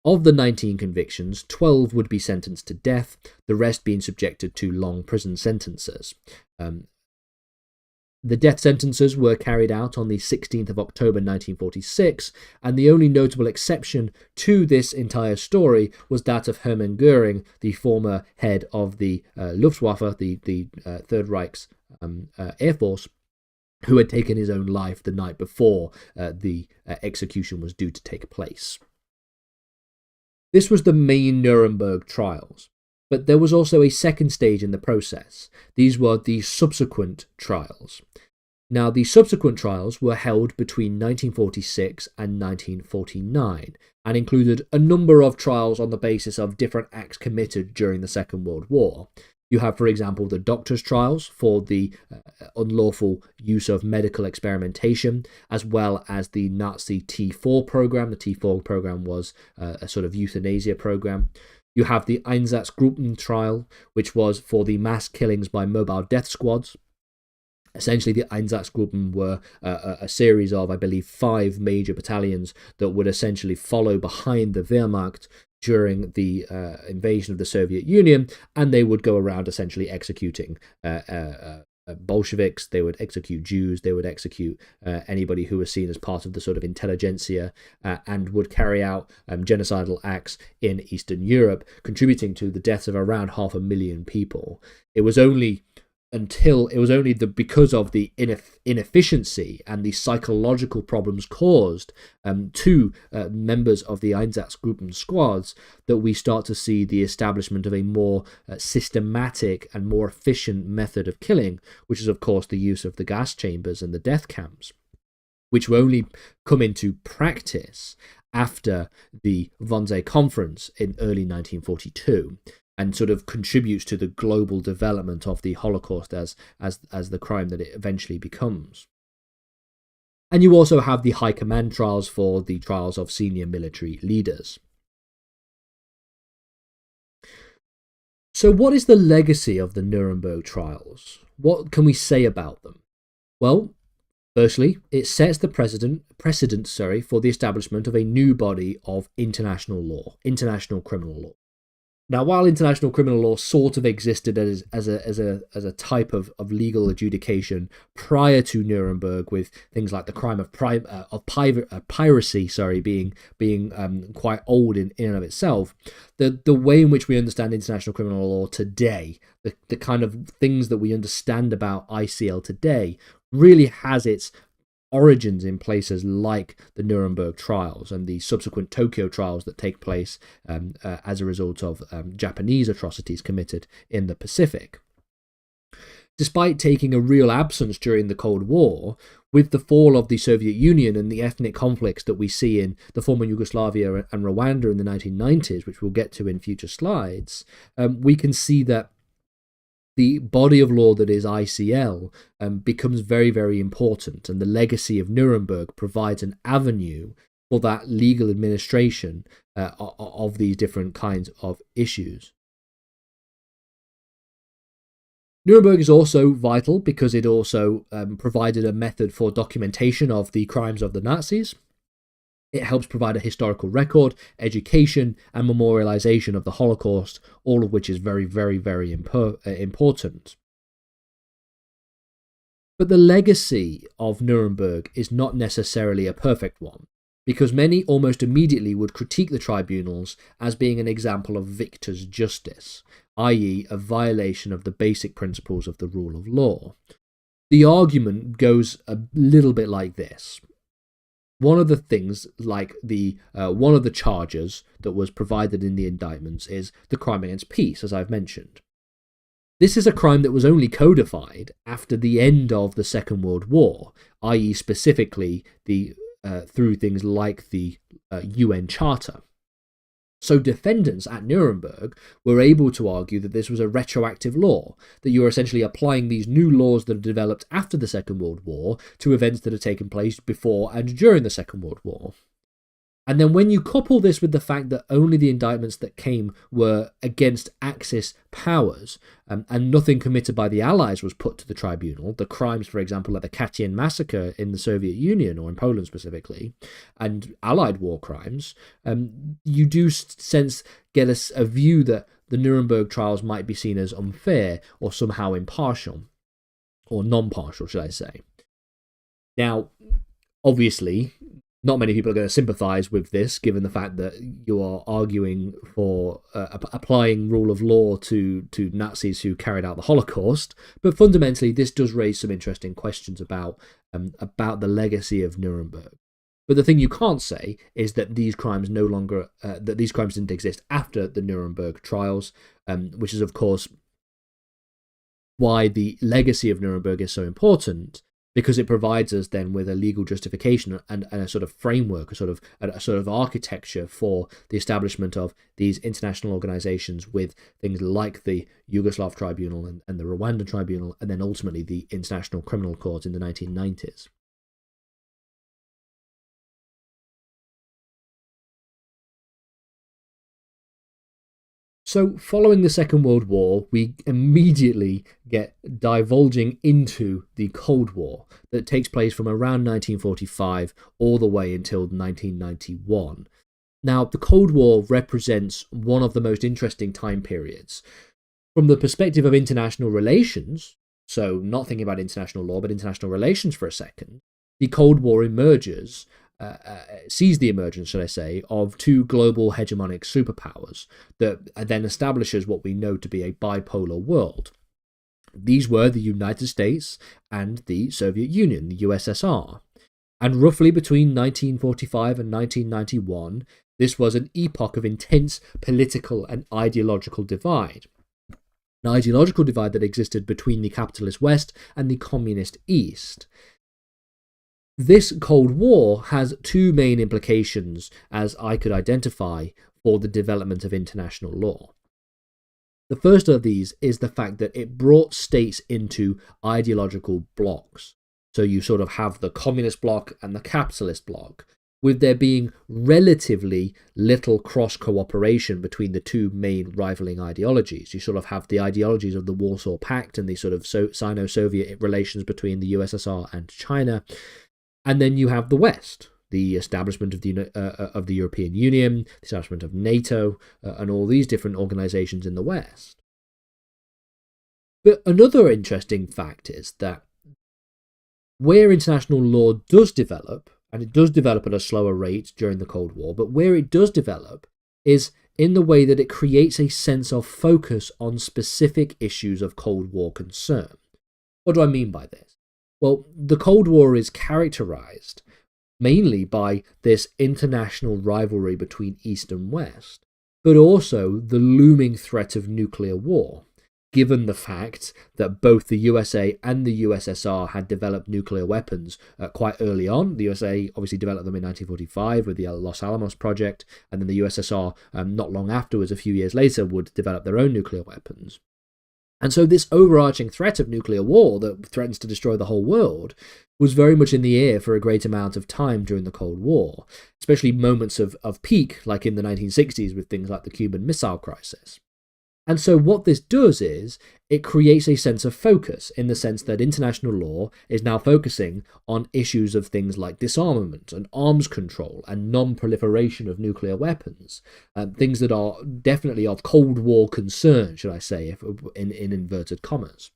Of the 19 convictions, 12 would be sentenced to death, the rest being subjected to long prison sentences. The death sentences were carried out on the 16th of October 1946, and the only notable exception to this entire story was that of Hermann Göring, the former head of the Luftwaffe, the Third Reich's Air Force, who had taken his own life the night before the execution was due to take place. This was the main Nuremberg trials, but there was also a second stage in the process. These were the subsequent trials. Now, the subsequent trials were held between 1946 and 1949 and included a number of trials on the basis of different acts committed during the Second World War. You have, for example, the doctors' trials for the unlawful use of medical experimentation, as well as the Nazi T4 program. The T4 program was a sort of euthanasia program. You have the Einsatzgruppen trial, which was for the mass killings by mobile death squads. Essentially, the Einsatzgruppen were a series of, I believe, 5 major battalions that would essentially follow behind the Wehrmacht during the invasion of the Soviet Union, and they would go around essentially executing Bolsheviks, they would execute Jews, they would execute anybody who was seen as part of the sort of intelligentsia, and would carry out genocidal acts in Eastern Europe, contributing to the deaths of around 500,000 people. It was only because of the inefficiency and the psychological problems caused to members of the Einsatzgruppen squads that we start to see the establishment of a more systematic and more efficient method of killing, which is, of course, the use of the gas chambers and the death camps, which will only come into practice after the Wannsee Conference in early 1942. And sort of contributes to the global development of the Holocaust as the crime that it eventually becomes. And you also have the High Command trials for the trials of senior military leaders. So what is the legacy of the Nuremberg trials? What can we say about them? Well, firstly, it sets the precedent for the establishment of a new body of international law, international criminal law. Now, while international criminal law sort of existed as a type of legal adjudication prior to Nuremberg, with things like the crime of piracy, being quite old in and of itself, the way in which we understand international criminal law today, the kind of things that we understand about ICL today, really has its origins in places like the Nuremberg trials and the subsequent Tokyo trials that take place as a result of Japanese atrocities committed in the Pacific. Despite taking a real absence during the Cold War, with the fall of the Soviet Union and the ethnic conflicts that we see in the former Yugoslavia and Rwanda in the 1990s, which we'll get to in future slides, we can see that the body of law that is ICL becomes very, very important, and the legacy of Nuremberg provides an avenue for that legal administration of these different kinds of issues. Nuremberg is also vital because it also provided a method for documentation of the crimes of the Nazis. It helps provide a historical record, education, and memorialization of the Holocaust, all of which is very, very, very important. But the legacy of Nuremberg is not necessarily a perfect one, because many almost immediately would critique the tribunals as being an example of victor's justice, i.e. a violation of the basic principles of the rule of law. The argument goes a little bit like this. One of the things, like one of the charges that was provided in the indictments is the crime against peace, as I've mentioned. This is a crime that was only codified after the end of the Second World War, i.e. specifically through things like the UN Charter. So defendants at Nuremberg were able to argue that this was a retroactive law, that you are essentially applying these new laws that are developed after the Second World War to events that had taken place before and during the Second World War. And then when you couple this with the fact that only the indictments that came were against Axis powers, and nothing committed by the Allies was put to the tribunal, the crimes, for example, like the Katyn massacre in the Soviet Union, or in Poland specifically, and Allied war crimes, you do get a view that the Nuremberg trials might be seen as unfair or somehow impartial, or non-partial, should I say. Now, obviously, not many people are going to sympathise with this, given the fact that you are arguing for applying rule of law to Nazis who carried out the Holocaust. But fundamentally, this does raise some interesting questions about the legacy of Nuremberg. But the thing you can't say is that these crimes didn't exist after the Nuremberg trials, which is of course why the legacy of Nuremberg is so important. Because it provides us then with a legal justification and a sort of framework, a sort of architecture for the establishment of these international organizations, with things like the Yugoslav Tribunal and the Rwandan Tribunal, and then ultimately the International Criminal Court in the 1990s. So following the Second World War, we immediately get divulging into the Cold War that takes place from around 1945 all the way until 1991. Now, the Cold War represents one of the most interesting time periods. From the perspective of international relations, so not thinking about international law, but international relations for a second, the Cold War sees the emergence, should I say, of two global hegemonic superpowers that then establishes what we know to be a bipolar world. These were the United States and the Soviet Union, the USSR. And roughly between 1945 and 1991, this was an epoch of intense political and ideological divide. An ideological divide that existed between the capitalist West and the communist East. This Cold War has two main implications, as I could identify, for the development of international law. The first of these is the fact that it brought states into ideological blocks. So you sort of have the communist bloc and the capitalist bloc, with there being relatively little cross-cooperation between the two main rivaling ideologies. You sort of have the ideologies of the Warsaw Pact and the sort of Sino-Soviet relations between the USSR and China. And then you have the West, the establishment of the European Union, the establishment of NATO, and all these different organizations in the West. But another interesting fact is that where international law does develop, and it does develop at a slower rate during the Cold War, but where it does develop is in the way that it creates a sense of focus on specific issues of Cold War concern. What do I mean by this? Well, the Cold War is characterized mainly by this international rivalry between East and West, but also the looming threat of nuclear war, given the fact that both the USA and the USSR had developed nuclear weapons quite early on. The USA obviously developed them in 1945 with the Los Alamos project, and then the USSR, not long afterwards, a few years later, would develop their own nuclear weapons. And so this overarching threat of nuclear war that threatens to destroy the whole world was very much in the air for a great amount of time during the Cold War, especially moments of peak, like in the 1960s with things like the Cuban Missile Crisis. And so what this does is it creates a sense of focus in the sense that international law is now focusing on issues of things like disarmament and arms control and non-proliferation of nuclear weapons, things that are definitely of Cold War concern, should I say, in inverted commas.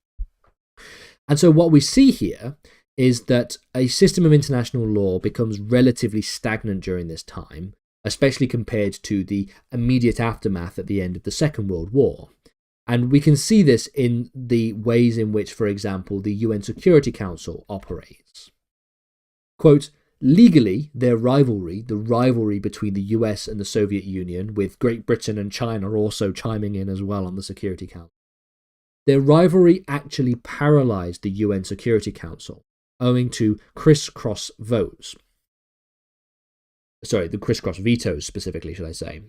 And so what we see here is that a system of international law becomes relatively stagnant during this time, especially compared to the immediate aftermath at the end of the Second World War. And we can see this in the ways in which, for example, the UN Security Council operates. Quote, legally, their rivalry, the rivalry between the US and the Soviet Union, with Great Britain and China also chiming in as well on the Security Council, their rivalry actually paralyzed the UN Security Council, owing to crisscross votes. The crisscross vetoes specifically, should I say.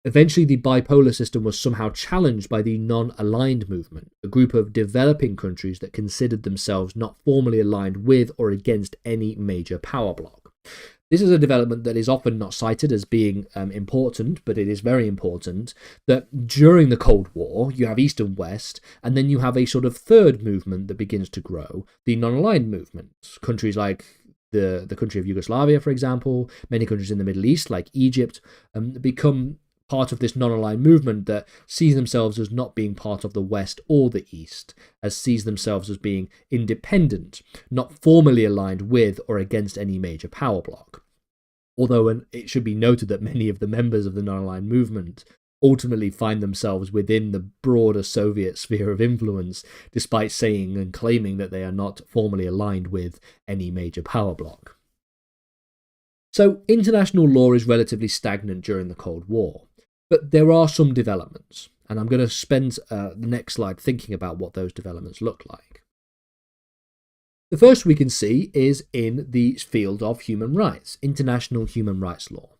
Eventually, the bipolar system was somehow challenged by the non-aligned movement, a group of developing countries that considered themselves not formally aligned with or against any major power bloc. This is a development that is often not cited as being important, but it is very important, that during the Cold War, you have East and West, and then you have a sort of third movement that begins to grow, the non-aligned movement. Countries like the country of Yugoslavia, for example, many countries in the Middle East, like Egypt, become part of this non-aligned movement that sees themselves as not being part of the West or the East, as sees themselves as being independent, not formally aligned with or against any major power bloc. Although it should be noted that many of the members of the non-aligned movement ultimately find themselves within the broader Soviet sphere of influence, despite saying and claiming that they are not formally aligned with any major power bloc. So international law is relatively stagnant during the Cold War, but there are some developments, and I'm going to spend the next slide thinking about what those developments look like. The first we can see is in the field of human rights, international human rights law.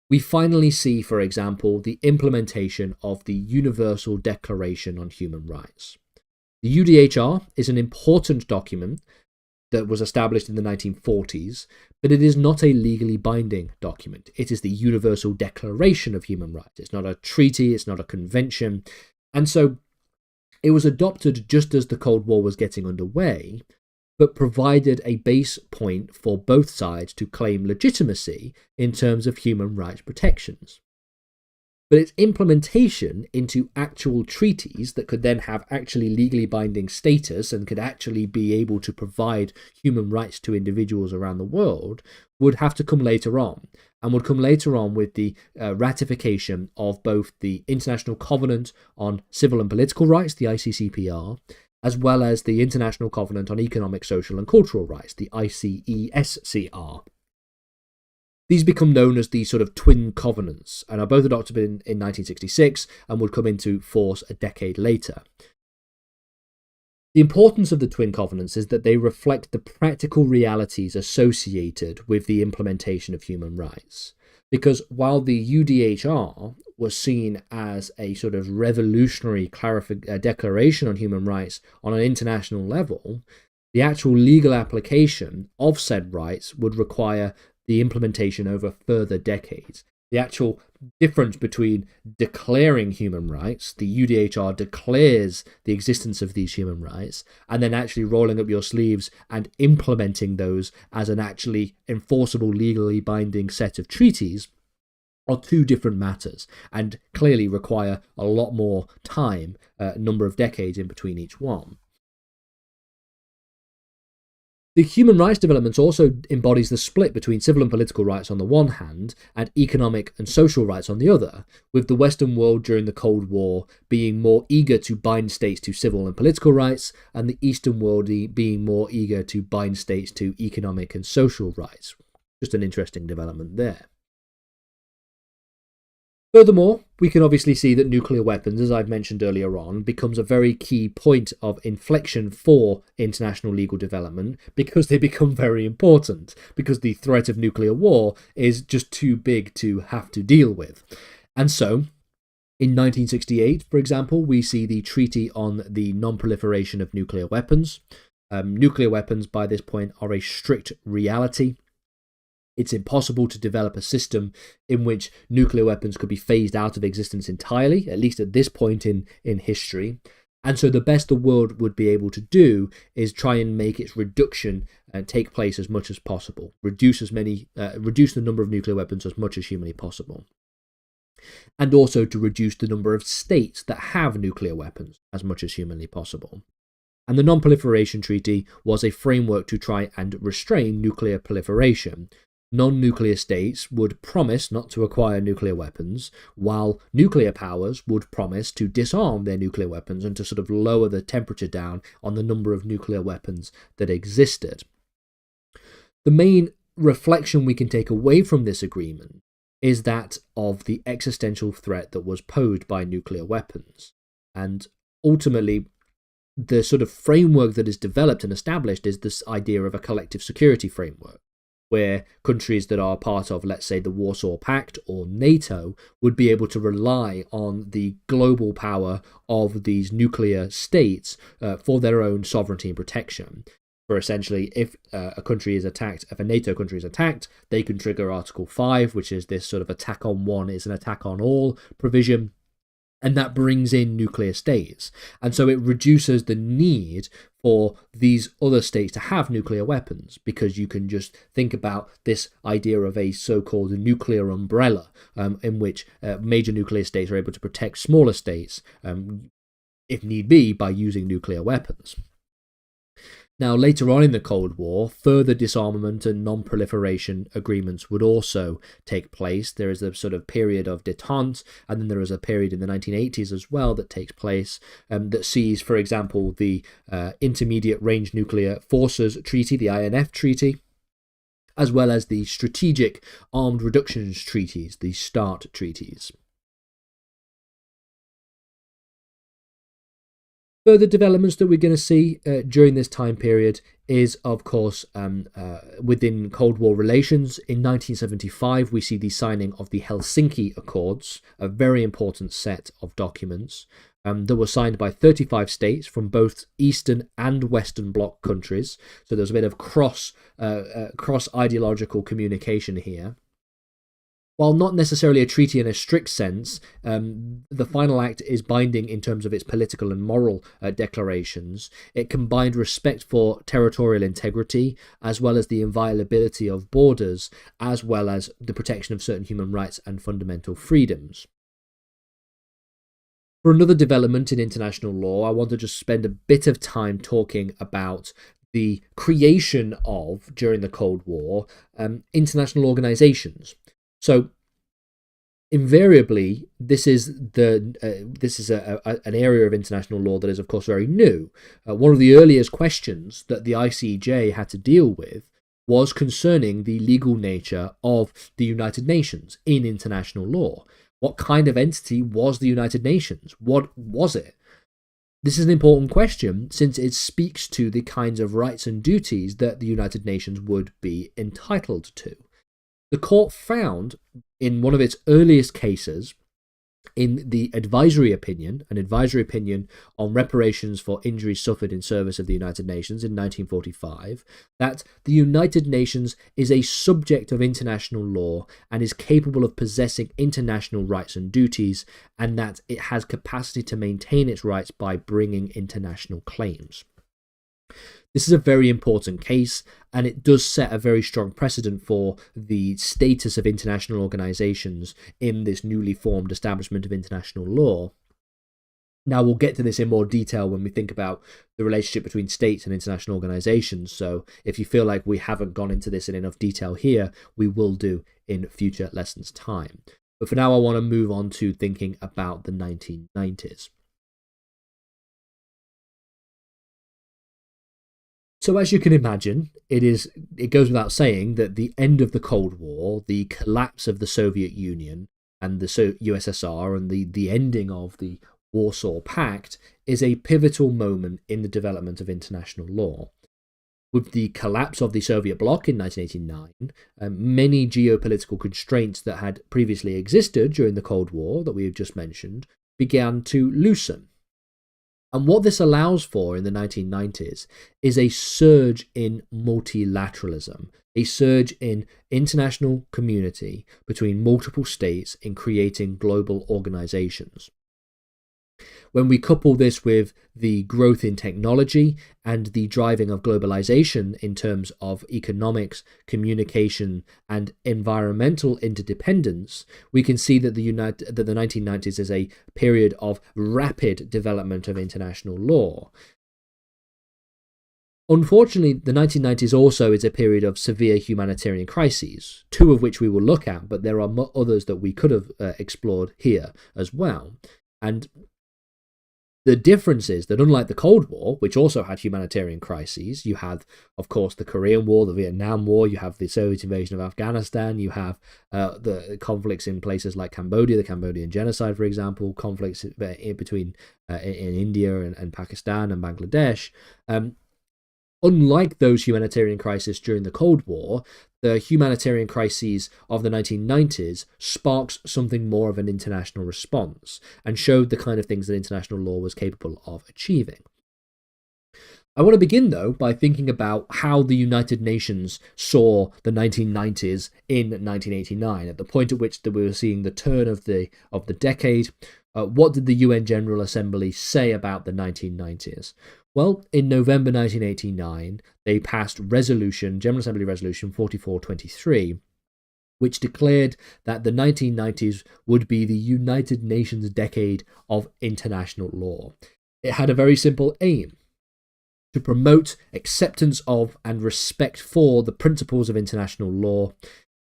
We finally see, for example, the implementation of the Universal Declaration on Human Rights. The UDHR is an important document that was established in the 1940s, but it is not a legally binding document. It is the Universal Declaration of Human Rights. It's not a treaty, it's not a convention. And so it was adopted just as the Cold War was getting underway, but provided a base point for both sides to claim legitimacy in terms of human rights protections. But its implementation into actual treaties that could then have actually legally binding status and could actually be able to provide human rights to individuals around the world would have to come later on, and would come later on with the ratification of both the International Covenant on Civil and Political Rights, the ICCPR, as well as the International Covenant on Economic, Social and Cultural Rights, the ICESCR. These become known as the sort of twin covenants, and are both adopted in 1966 and would come into force a decade later. The importance of the twin covenants is that they reflect the practical realities associated with the implementation of human rights. Because while the UDHR was seen as a sort of revolutionary declaration on human rights on an international level, the actual legal application of said rights would require the implementation over further decades. The actual difference between declaring human rights, the UDHR declares the existence of these human rights, and then actually rolling up your sleeves and implementing those as an actually enforceable, legally binding set of treaties, are two different matters and clearly require a lot more time, a number of decades in between each one. The human rights development also embodies the split between civil and political rights on the one hand and economic and social rights on the other, with the Western world during the Cold War being more eager to bind states to civil and political rights, and the Eastern world being more eager to bind states to economic and social rights. Just an interesting development there. Furthermore, we can obviously see that nuclear weapons, as I've mentioned earlier on, becomes a very key point of inflection for international legal development because they become very important, because the threat of nuclear war is just too big to have to deal with. And so, in 1968, for example, we see the Treaty on the Non-Proliferation of Nuclear Weapons. Nuclear weapons, by this point, are a strict reality. It's impossible to develop a system in which nuclear weapons could be phased out of existence entirely, at least at this point in history. And so the best the world would be able to do is try and make its reduction take place as much as possible, reduce the number of nuclear weapons as much as humanly possible, and also to reduce the number of states that have nuclear weapons as much as humanly possible. And the Non-Proliferation Treaty was a framework to try and restrain nuclear proliferation. Non-nuclear states would promise not to acquire nuclear weapons, while nuclear powers would promise to disarm their nuclear weapons and to sort of lower the temperature down on the number of nuclear weapons that existed. The main reflection we can take away from this agreement is that of the existential threat that was posed by nuclear weapons. And ultimately, the sort of framework that is developed and established is this idea of a collective security framework, where countries that are part of, let's say, the Warsaw Pact or NATO would be able to rely on the global power of these nuclear states for their own sovereignty and protection. For essentially, if a country is attacked, if a NATO country is attacked, they can trigger Article 5, which is this sort of attack on one is an attack on all provision. And that brings in nuclear states. And so it reduces the need for these other states to have nuclear weapons, because you can just think about this idea of a so-called nuclear umbrella in which major nuclear states are able to protect smaller states, if need be, by using nuclear weapons. Now, later on in the Cold War, further disarmament and non-proliferation agreements would also take place. There is a sort of period of détente, and then there is a period in the 1980s as well that takes place that sees, for example, the Intermediate Range Nuclear Forces Treaty, the INF Treaty, as well as the Strategic Armed Reductions Treaties, the START treaties. Further developments that we're going to see during this time period is, of course, within Cold War relations. In 1975, we see the signing of the Helsinki Accords, a very important set of documents that were signed by 35 states from both Eastern and Western Bloc countries. So there's a bit of cross-ideological communication here. While not necessarily a treaty in a strict sense, the final act is binding in terms of its political and moral declarations. It combined respect for territorial integrity, as well as the inviolability of borders, as well as the protection of certain human rights and fundamental freedoms. For another development in international law, I want to just spend a bit of time talking about the creation of, during the Cold War, international organizations. So, invariably, this is an area of international law that is, of course, very new. One of the earliest questions that the ICJ had to deal with was concerning the legal nature of the United Nations in international law. What kind of entity was the United Nations? What was it? This is an important question since it speaks to the kinds of rights and duties that the United Nations would be entitled to. The court found, in one of its earliest cases, in the advisory opinion, an advisory opinion on reparations for injuries suffered in service of the United Nations in 1945, that the United Nations is a subject of international law and is capable of possessing international rights and duties, and that it has capacity to maintain its rights by bringing international claims. This is a very important case, and it does set a very strong precedent for the status of international organizations in this newly formed establishment of international law. Now, we'll get to this in more detail when we think about the relationship between states and international organizations, so if you feel like we haven't gone into this in enough detail here, we will do in future lessons' time. But for now, I want to move on to thinking about the 1990s. So as you can imagine, it goes without saying that the end of the Cold War, the collapse of the Soviet Union and the USSR, and the ending of the Warsaw Pact is a pivotal moment in the development of international law. With the collapse of the Soviet bloc in 1989, many geopolitical constraints that had previously existed during the Cold War that we have just mentioned began to loosen. And what this allows for in the 1990s is a surge in multilateralism, a surge in international community between multiple states in creating global organizations. When we couple this with the growth in technology and the driving of globalization in terms of economics, communication, and environmental interdependence, we can see that the 1990s is a period of rapid development of international law. Unfortunately, the 1990s also is a period of severe humanitarian crises, two of which we will look at, but there are others that we could have explored here as well. And the difference is that unlike the Cold War, which also had humanitarian crises, you had, of course, the Korean War, the Vietnam War, you have the Soviet invasion of Afghanistan, you have the conflicts in places like Cambodia, the Cambodian genocide, for example, conflicts between in India and Pakistan and Bangladesh. Unlike those humanitarian crises during the Cold War, the humanitarian crises of the 1990s sparked something more of an international response and showed the kind of things that international law was capable of achieving. I want to begin, though, by thinking about how the United Nations saw the 1990s in 1989, at the point at which we were seeing the turn of the decade. What did the UN General Assembly say about the 1990s? Well, in November 1989, they passed General Assembly Resolution 4423, which declared that the 1990s would be the United Nations decade of international law. It had a very simple aim: to promote acceptance of and respect for the principles of international law,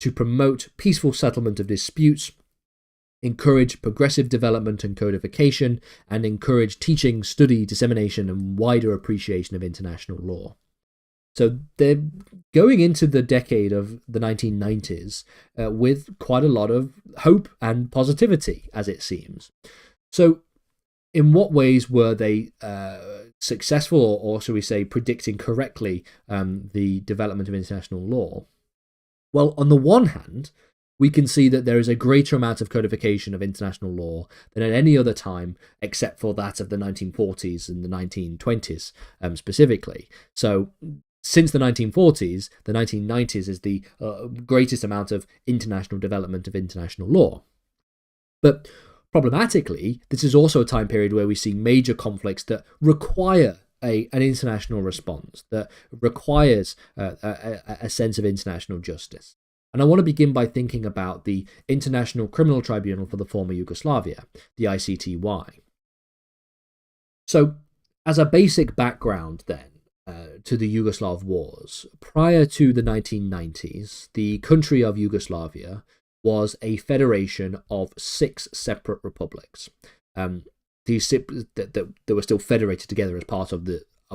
to promote peaceful settlement of disputes, encourage progressive development and codification, and encourage teaching, study, dissemination, and wider appreciation of international law. So they're going into the decade of the 1990s with quite a lot of hope and positivity, as it seems. So in what ways were they successful, or shall we say, predicting correctly the development of international law? Well, on the one hand, we can see that there is a greater amount of codification of international law than at any other time, except for that of the 1940s and the 1920s specifically. So since the 1940s, the 1990s is the greatest amount of international development of international law. But problematically, this is also a time period where we see major conflicts that require an international response, that requires a sense of international justice. And I want to begin by thinking about the International Criminal Tribunal for the former Yugoslavia, the ICTY. So, as a basic background then to the Yugoslav wars, prior to the 1990s, the country of Yugoslavia was a federation of 6 separate republics. That were still federated together as part of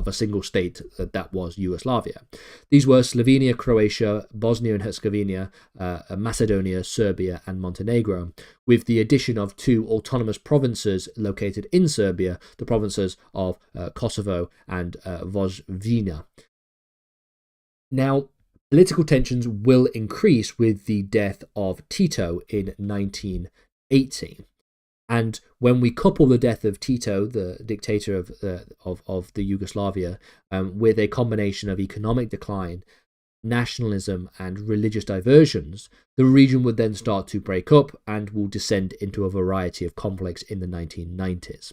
a single state that was Yugoslavia. These were Slovenia, Croatia, Bosnia and Herzegovina, Macedonia, Serbia, and Montenegro, with the addition of 2 autonomous provinces located in Serbia, the provinces of Kosovo and Vojvodina. Now, political tensions will increase with the death of Tito in 1980. And when we couple the death of Tito, the dictator of the Yugoslavia, with a combination of economic decline, nationalism, and religious diversions, the region would then start to break up and will descend into a variety of conflicts in the 1990s.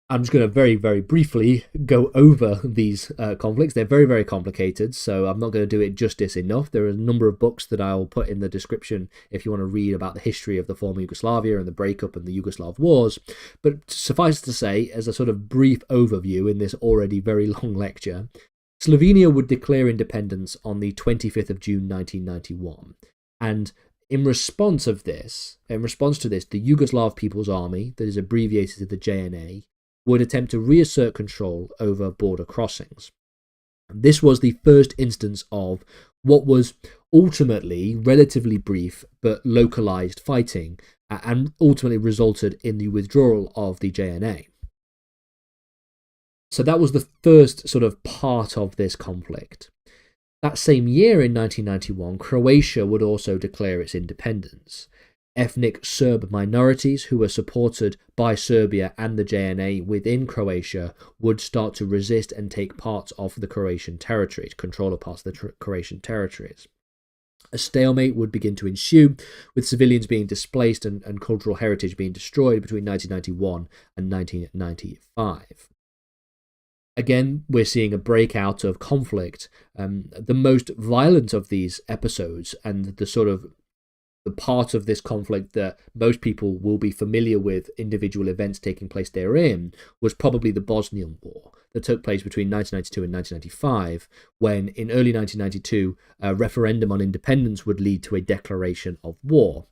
I'm just going to very, very briefly go over these conflicts. They're very, very complicated, so I'm not going to do it justice enough. There are a number of books that I'll put in the description if you want to read about the history of the former Yugoslavia and the breakup and the Yugoslav wars. But suffice to say, as a sort of brief overview in this already very long lecture, Slovenia would declare independence on the 25th of June 1991. And in response to this, the Yugoslav People's Army, that is abbreviated to the JNA, would attempt to reassert control over border crossings. This was the first instance of what was ultimately relatively brief but localized fighting, and ultimately resulted in the withdrawal of the JNA. So that was the first sort of part of this conflict. That same year in 1991, Croatia would also declare its independence. Ethnic Serb minorities who were supported by Serbia and the JNA within Croatia would start to resist and take parts of the Croatian territories, control of parts of the Croatian territories. A stalemate would begin to ensue, with civilians being displaced and cultural heritage being destroyed between 1991 and 1995. Again, we're seeing a breakout of conflict. The most violent of these episodes, and the part of this conflict that most people will be familiar with individual events taking place therein, was probably the Bosnian War that took place between 1992 and 1995, when in early 1992 a referendum on independence would lead to a declaration of war.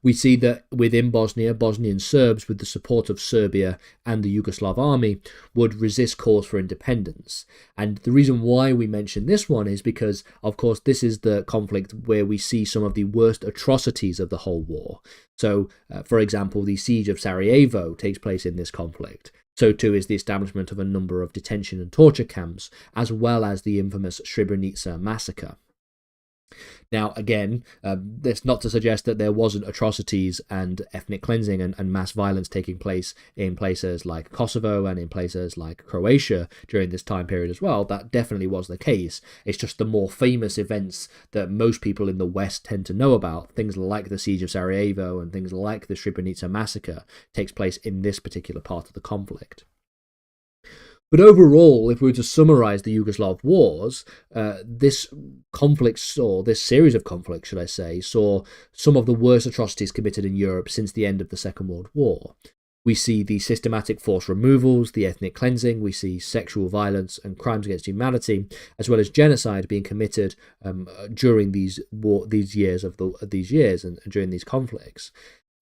We see that within Bosnia, Bosnian Serbs, with the support of Serbia and the Yugoslav army, would resist calls for independence. And the reason why we mention this one is because, of course, this is the conflict where we see some of the worst atrocities of the whole war. So, for example, the siege of Sarajevo takes place in this conflict. So too is the establishment of a number of detention and torture camps, as well as the infamous Srebrenica massacre. Now, again, that's not to suggest that there wasn't atrocities and ethnic cleansing and mass violence taking place in places like Kosovo and in places like Croatia during this time period as well. That definitely was the case. It's just the more famous events that most people in the West tend to know about, things like the siege of Sarajevo and things like the Srebrenica massacre, takes place in this particular part of the conflict. But overall, if we were to summarize the Yugoslav wars, this series of conflicts, should I say, saw some of the worst atrocities committed in Europe since the end of the Second World War. We see the systematic forced removals, the ethnic cleansing, we see sexual violence and crimes against humanity, as well as genocide being committed during these years and during these conflicts.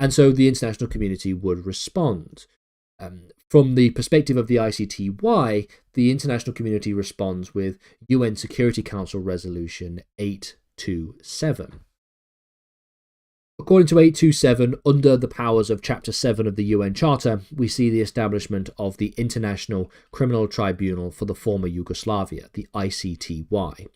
And so the international community would respond. From the perspective of the ICTY, the international community responds with UN Security Council Resolution 827. According to 827, under the powers of Chapter 7 of the UN Charter, we see the establishment of the International Criminal Tribunal for the former Yugoslavia, the ICTY.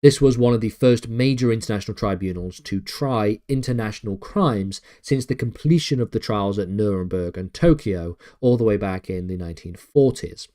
This was one of the first major international tribunals to try international crimes since the completion of the trials at Nuremberg and Tokyo all the way back in the 1940s.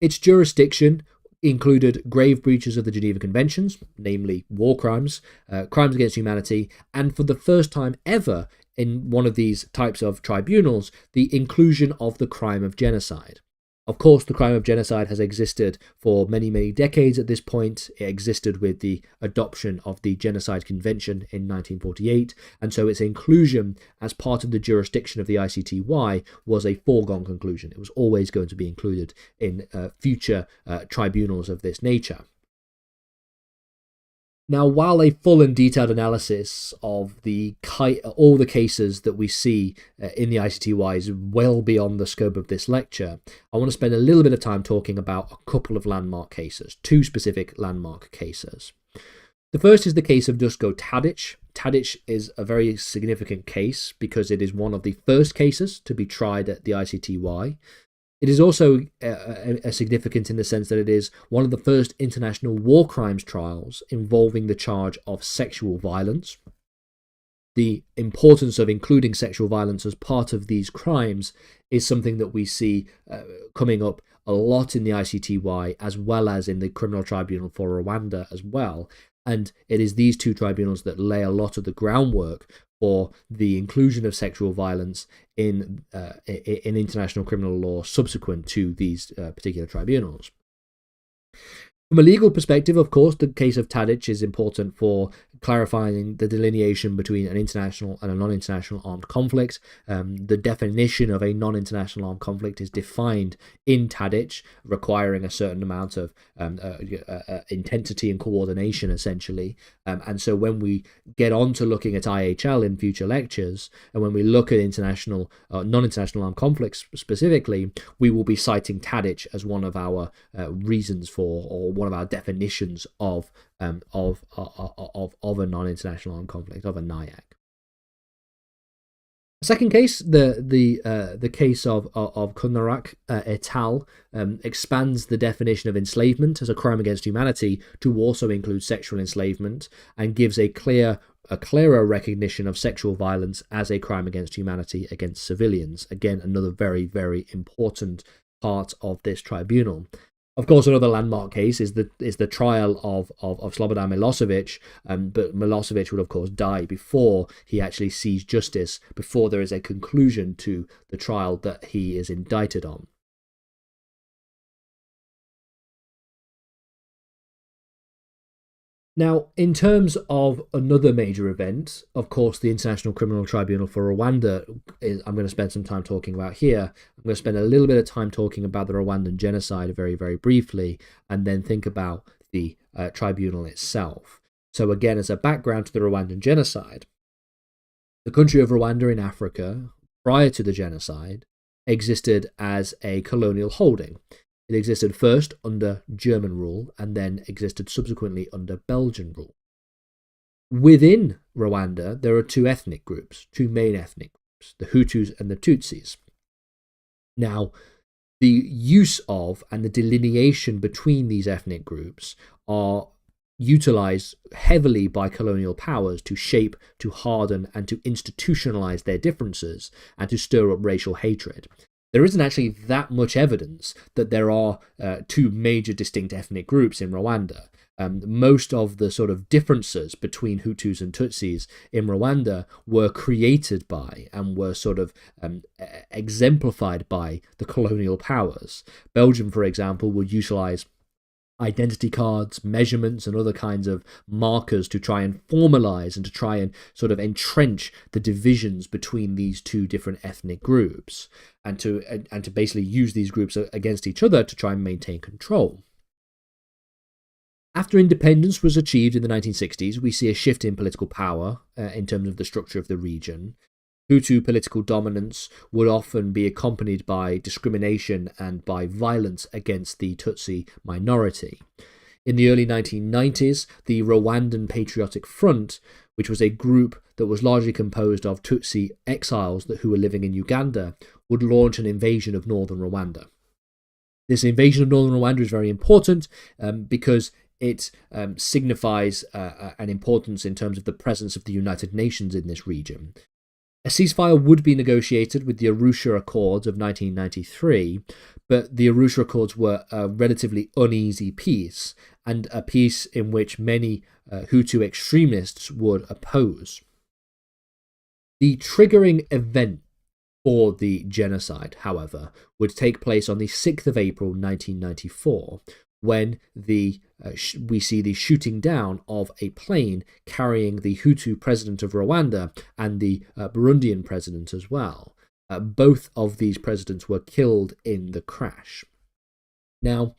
Its jurisdiction included grave breaches of the Geneva Conventions, namely war crimes, crimes against humanity, and for the first time ever in one of these types of tribunals, the inclusion of the crime of genocide. Of course, the crime of genocide has existed for many, many decades at this point. It existed with the adoption of the Genocide Convention in 1948, and so its inclusion as part of the jurisdiction of the ICTY was a foregone conclusion. It was always going to be included in future tribunals of this nature. Now, while a full and detailed analysis of all the cases that we see in the ICTY is well beyond the scope of this lecture, I want to spend a little bit of time talking about a couple of landmark cases, two specific landmark cases. The first is the case of Duško Tadić. Tadić is a very significant case because it is one of the first cases to be tried at the ICTY. It is also significant in the sense that it is one of the first international war crimes trials involving the charge of sexual violence. the importance of including sexual violence as part of these crimes is something that we see coming up a lot in the ICTY, as well as in the Criminal Tribunal for Rwanda as well. And it is these two tribunals that lay a lot of the groundwork for the inclusion of sexual violence in international criminal law subsequent to these particular tribunals. From a legal perspective, of course, the case of Tadic is important for clarifying the delineation between an international and a non-international armed conflict. The definition of a non-international armed conflict is defined in Tadic, requiring a certain amount of intensity and coordination, essentially. And so when we get on to looking at IHL in future lectures, and when we look at international, non-international armed conflicts specifically, we will be citing Tadic as one of our reasons for, or one of our definitions of a non-international armed conflict, of a NIAC. Second case, the case of Konarak et al. Expands the definition of enslavement as a crime against humanity to also include sexual enslavement, and gives a clearer recognition of sexual violence as a crime against humanity against civilians. Again, another very, very important part of this tribunal. Of course, another landmark case is the trial of Slobodan Milosevic, but Milosevic would, of course, die before he actually sees justice, before there is a conclusion to the trial that he is indicted on. Now, in terms of another major event, of course, the International Criminal Tribunal for Rwanda, I'm going to spend some time talking about here. I'm going to spend a little bit of time talking about the Rwandan genocide very, very briefly, and then think about the tribunal itself. So again, as a background to the Rwandan genocide, the country of Rwanda in Africa, prior to the genocide, existed as a colonial holding. It existed first under German rule and then existed subsequently under Belgian rule. Within Rwanda, there are two main ethnic groups, the Hutus and the Tutsis. Now, the use of and the delineation between these ethnic groups are utilized heavily by colonial powers to shape, to harden, and to institutionalize their differences and to stir up racial hatred. There isn't actually that much evidence that there are two major distinct ethnic groups in Rwanda. Most of the sort of differences between Hutus and Tutsis in Rwanda were created by and were sort of exemplified by the colonial powers. Belgium, for example, would utilize identity cards, measurements, and other kinds of markers to try and formalize and to try and sort of entrench the divisions between these two different ethnic groups, and to basically use these groups against each other to try and maintain control. After independence was achieved in the 1960s, we see a shift in political power in terms of the structure of the region. Hutu political dominance would often be accompanied by discrimination and by violence against the Tutsi minority. In the early 1990s, the Rwandan Patriotic Front, which was a group that was largely composed of Tutsi exiles who were living in Uganda, would launch an invasion of northern Rwanda. This invasion of northern Rwanda is very important because it signifies an importance in terms of the presence of the United Nations in this region. A ceasefire would be negotiated with the Arusha Accords of 1993, but the Arusha Accords were a relatively uneasy peace, and a peace in which many Hutu extremists would oppose. The triggering event for the genocide, however, would take place on the 6th of April 1994, when we see the shooting down of a plane carrying the Hutu president of Rwanda and the Burundian president as well. Both of these presidents were killed in the crash. Now,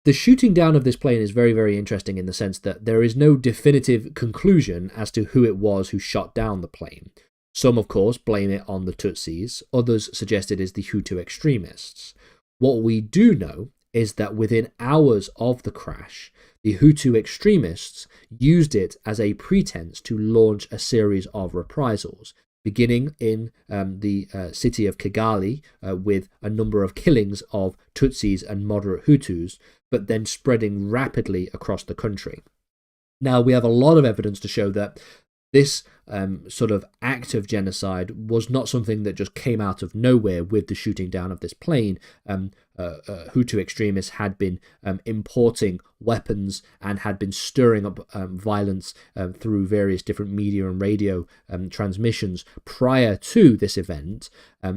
the shooting down of this plane is very, very interesting in the sense that there is no definitive conclusion as to who it was who shot down the plane. Some, of course, blame it on the Tutsis. Others suggest it is the Hutu extremists. What we do know is that within hours of the crash, the Hutu extremists used it as a pretense to launch a series of reprisals, beginning in the city of Kigali with a number of killings of Tutsis and moderate Hutus, but then spreading rapidly across the country. Now, we have a lot of evidence to show that this sort of act of genocide was not something that just came out of nowhere with the shooting down of this plane. Hutu extremists had been importing weapons and had been stirring up violence through various different media and radio transmissions prior to this event.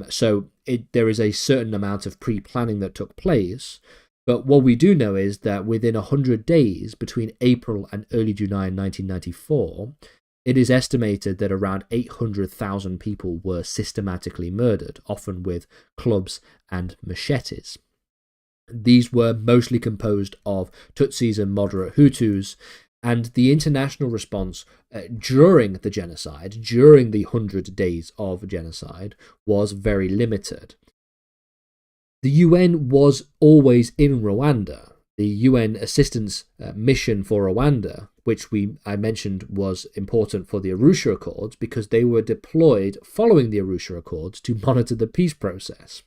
So there is a certain amount of pre-planning that took place. But what we do know is that within 100 days, between April and early July 1994, it is estimated that around 800,000 people were systematically murdered, often with clubs and machetes. These were mostly composed of Tutsis and moderate Hutus, and the international response during the genocide, during the 100 days of genocide, was very limited. The UN was always in Rwanda. The UN assistance mission for Rwanda, which I mentioned was important for the Arusha Accords because they were deployed following the Arusha Accords to monitor the peace process.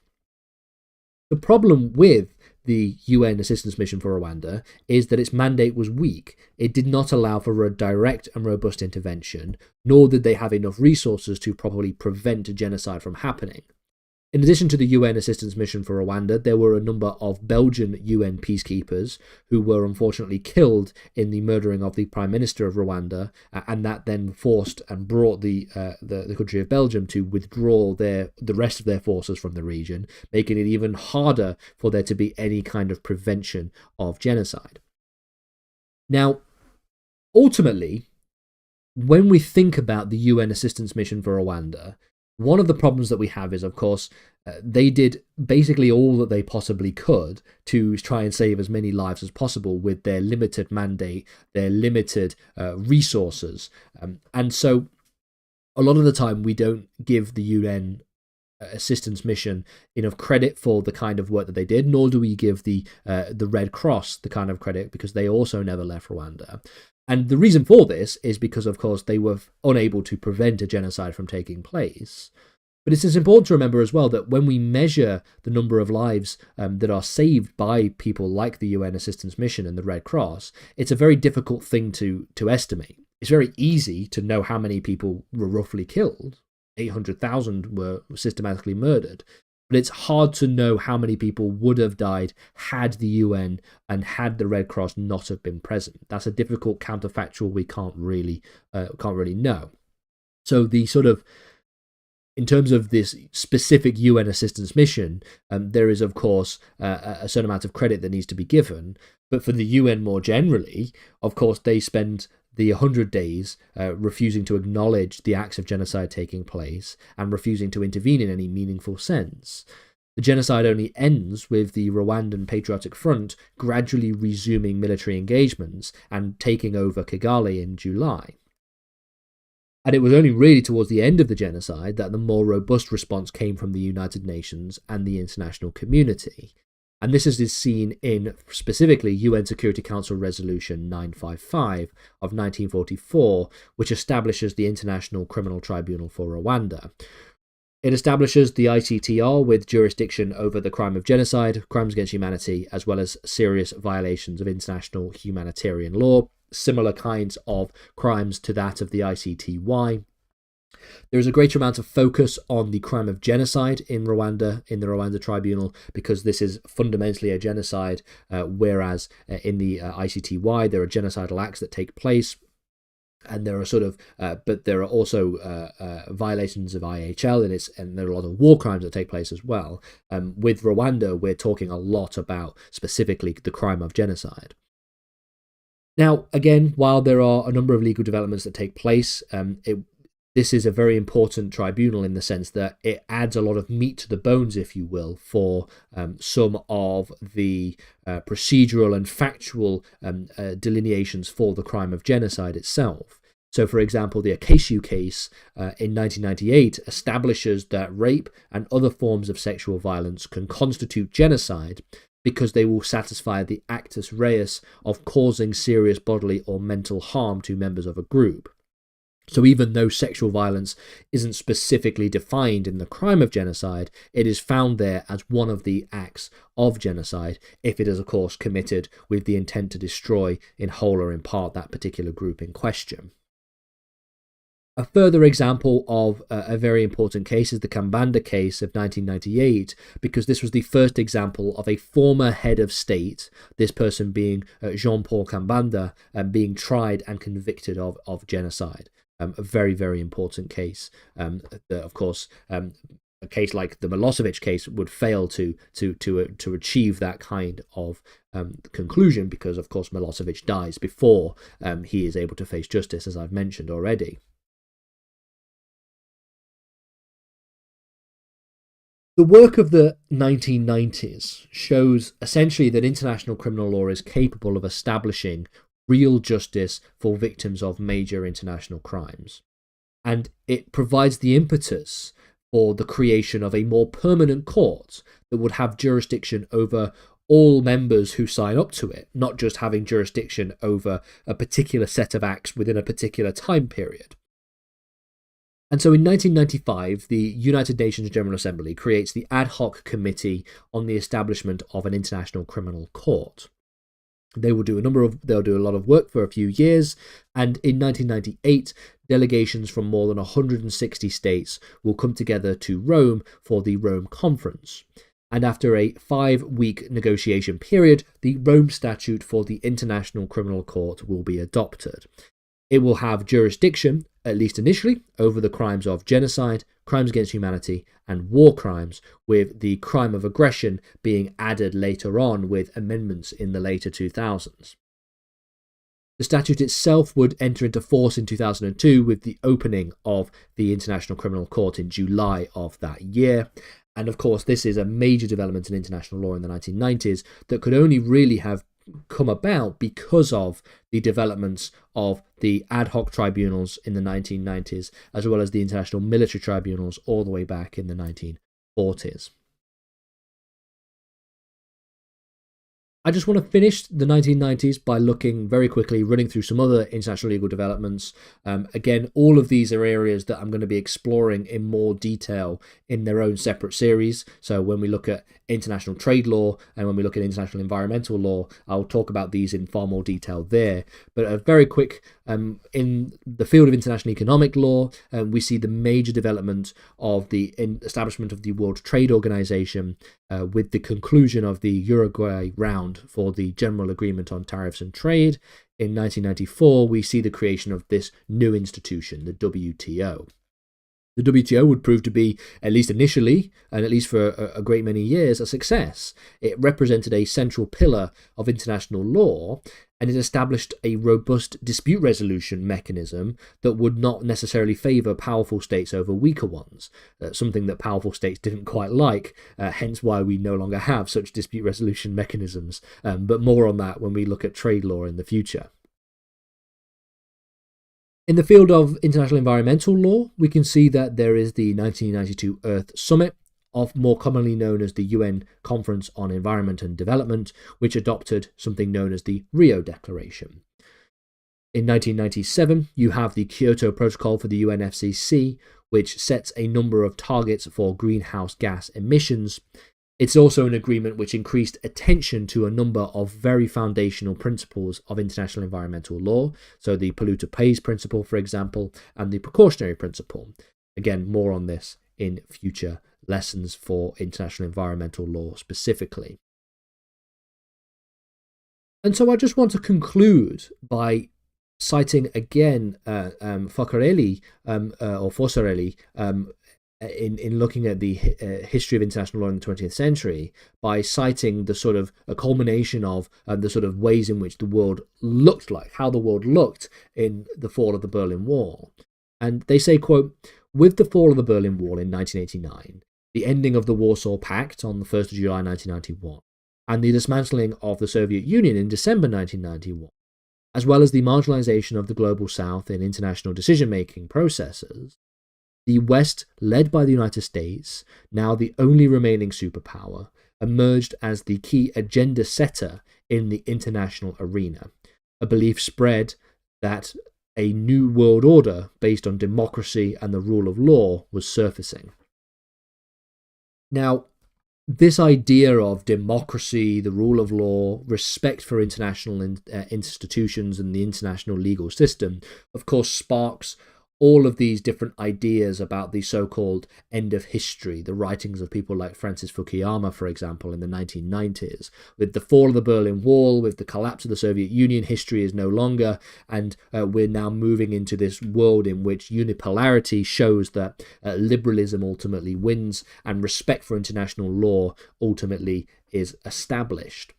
The problem with the UN assistance mission for Rwanda is that its mandate was weak. It did not allow for a direct and robust intervention, nor did they have enough resources to properly prevent genocide from happening. In addition to the UN assistance mission for Rwanda, there were a number of Belgian UN peacekeepers who were unfortunately killed in the murdering of the Prime Minister of Rwanda, and that then forced and brought the country of Belgium to withdraw the rest of their forces from the region, making it even harder for there to be any kind of prevention of genocide. Now, ultimately, when we think about the UN assistance mission for Rwanda, one of the problems that we have is, of course, they did basically all that they possibly could to try and save as many lives as possible with their limited mandate, their limited resources. And so a lot of the time we don't give the UN assistance mission enough credit for the kind of work that they did, nor do we give the Red Cross the kind of credit because they also never left Rwanda. And the reason for this is because, of course, they were unable to prevent a genocide from taking place. But it's important to remember as well that when we measure the number of lives that are saved by people like the UN Assistance Mission and the Red Cross, it's a very difficult thing to estimate. It's very easy to know how many people were roughly killed. 800,000 were systematically murdered. But it's hard to know how many people would have died had the UN and had the Red Cross not have been present. That's a difficult counterfactual we can't really know. So the sort of, in terms of this specific UN assistance mission, there is of course a certain amount of credit that needs to be given. But for the UN more generally, of course, they spend the 100 days refusing to acknowledge the acts of genocide taking place and refusing to intervene in any meaningful sense. The genocide only ends with the Rwandan Patriotic Front gradually resuming military engagements and taking over Kigali in July. And it was only really towards the end of the genocide that the more robust response came from the United Nations and the international community. And this is seen in specifically UN Security Council Resolution 955 of 1944, which establishes the International Criminal Tribunal for Rwanda. It establishes the ICTR with jurisdiction over the crime of genocide, crimes against humanity, as well as serious violations of international humanitarian law, similar kinds of crimes to that of the ICTY. There is a greater amount of focus on the crime of genocide in Rwanda, in the Rwanda Tribunal, because this is fundamentally a genocide, whereas in the ICTY there are genocidal acts that take place. And there are but there are also violations of IHL, and there are a lot of war crimes that take place as well. With Rwanda, we're talking a lot about specifically the crime of genocide. Now, again, while there are a number of legal developments that take place, this is a very important tribunal in the sense that it adds a lot of meat to the bones, if you will, for some of the procedural and factual delineations for the crime of genocide itself. So, for example, the Akeshu case in 1998 establishes that rape and other forms of sexual violence can constitute genocide because they will satisfy the actus reus of causing serious bodily or mental harm to members of a group. So even though sexual violence isn't specifically defined in the crime of genocide, it is found there as one of the acts of genocide if it is, of course, committed with the intent to destroy in whole or in part that particular group in question. A further example of a very important case is the Kambanda case of 1998, because this was the first example of a former head of state, this person being Jean-Paul Kambanda, being tried and convicted of genocide. A very, very important case. Of course, a case like the Milosevic case would fail to achieve that kind of conclusion, because, of course, Milosevic dies before he is able to face justice, as I've mentioned already. The work of the 1990s shows essentially that international criminal law is capable of establishing real justice for victims of major international crimes. And it provides the impetus for the creation of a more permanent court that would have jurisdiction over all members who sign up to it, not just having jurisdiction over a particular set of acts within a particular time period. And so in 1995, the United Nations General Assembly creates the Ad Hoc Committee on the Establishment of an International Criminal Court. They'll do a lot of work for a few years, and in 1998, delegations from more than 160 states will come together to Rome for the Rome Conference. And after a 5-week negotiation period, the Rome Statute for the International Criminal Court will be adopted. It will have jurisdiction, at least initially, over the crimes of genocide, crimes against humanity, and war crimes, with the crime of aggression being added later on with amendments in the later 2000s. The statute itself would enter into force in 2002 with the opening of the International Criminal Court in July of that year. And of course, this is a major development in international law in the 1990s that could only really have come about because of the developments of the ad hoc tribunals in the 1990s, as well as the international military tribunals all the way back in the 1940s. I just want to finish the 1990s by looking very quickly, running through some other international legal developments. Again, all of these are areas that I'm going to be exploring in more detail in their own separate series. So when we look at international trade law and when we look at international environmental law, I'll talk about these in far more detail there. But a very quick, in the field of international economic law, we see the major development of the establishment of the World Trade Organization with the conclusion of the Uruguay round for the General Agreement on Tariffs and Trade. In 1994, we see the creation of this new institution, the WTO. The WTO would prove to be, at least initially, and at least for a great many years, a success. It represented a central pillar of international law, and it established a robust dispute resolution mechanism that would not necessarily favour powerful states over weaker ones, something that powerful states didn't quite like, hence why we no longer have such dispute resolution mechanisms. But more on that when we look at trade law in the future. In the field of international environmental law, we can see that there is the 1992 Earth Summit, more commonly known as the UN Conference on Environment and Development, which adopted something known as the Rio Declaration. In 1997, you have the Kyoto Protocol for the UNFCCC, which sets a number of targets for greenhouse gas emissions. It's also an agreement which increased attention to a number of very foundational principles of international environmental law, so the polluter pays principle, for example, and the precautionary principle. Again, more on this in future lessons for international environmental law specifically. And so I just want to conclude by citing again Fossarelli, in looking at the history of international law in the 20th century, by citing the sort of a culmination of the sort of ways in which the world looked like, how the world looked in the fall of the Berlin Wall. And they say, quote, "With the fall of the Berlin Wall in 1989, the ending of the Warsaw Pact on the 1st of July 1991, and the dismantling of the Soviet Union in December 1991, as well as the marginalization of the Global South in international decision-making processes, the West, led by the United States, now the only remaining superpower, emerged as the key agenda setter in the international arena. A belief spread that a new world order based on democracy and the rule of law was surfacing." Now, this idea of democracy, the rule of law, respect for international institutions and the international legal system, of course, sparks all of these different ideas about the so-called end of history, the writings of people like Francis Fukuyama, for example, in the 1990s. With the fall of the Berlin Wall, with the collapse of the Soviet Union, history is no longer, and we're now moving into this world in which unipolarity shows that liberalism ultimately wins and respect for international law ultimately is established.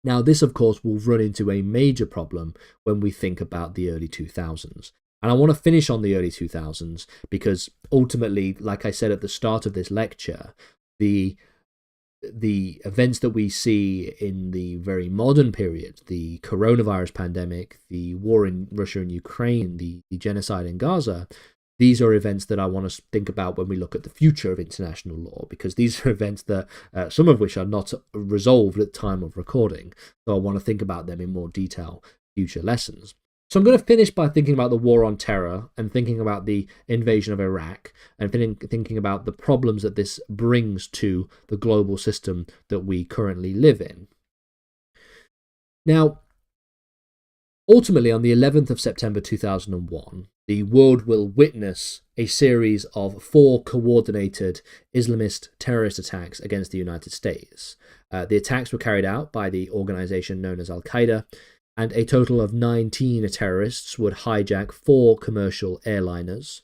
Now, this, of course, will run into a major problem when we think about the early 2000s. And I want to finish on the early 2000s because ultimately, like I said at the start of this lecture, the events that we see in the very modern period, the coronavirus pandemic, the war in Russia and Ukraine, the genocide in Gaza, these are events that I want to think about when we look at the future of international law, because these are events that some of which are not resolved at the time of recording. So I want to think about them in more detail, future lessons. So I'm going to finish by thinking about the war on terror and thinking about the invasion of Iraq and thinking about the problems that this brings to the global system that we currently live in. Now, ultimately, on the 11th of September 2001, the world will witness a series of 4 coordinated Islamist terrorist attacks against the United States. The attacks were carried out by the organization known as Al-Qaeda, and a total of 19 terrorists would hijack 4 commercial airliners.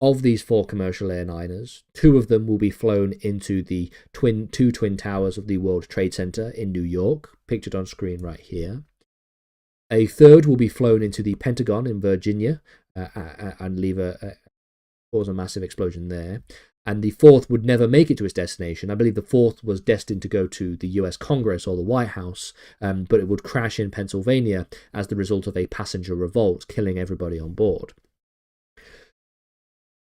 Of these 4 commercial airliners, 2 of them will be flown into the two twin towers of the World Trade Center in New York, pictured on screen right here. A 3rd will be flown into the Pentagon in Virginia and cause a massive explosion there. And the 4th would never make it to its destination. I believe the 4th was destined to go to the US Congress or the White House, but it would crash in Pennsylvania as the result of a passenger revolt, killing everybody on board.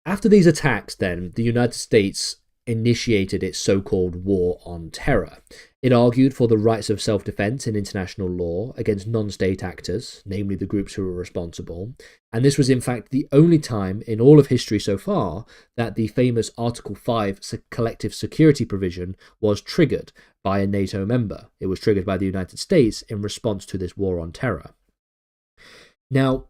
After these attacks, then, the United States initiated its so-called war on terror. It argued for the rights of self-defense in international law against non-state actors, namely the groups who were responsible, and this was in fact the only time in all of history so far that the famous Article 5 collective security provision was triggered by a NATO member. It was triggered by the United States in response to this war on terror. Now,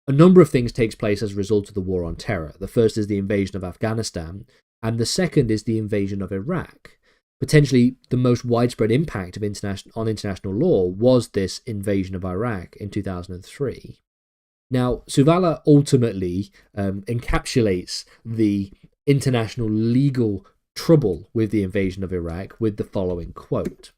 a number of things takes place as a result of the war on terror. The first is the invasion of Afghanistan, and the second is the invasion of Iraq. Potentially the most widespread impact of on international law was this invasion of Iraq in 2003. Now, Suvala ultimately encapsulates the international legal trouble with the invasion of Iraq with the following quote.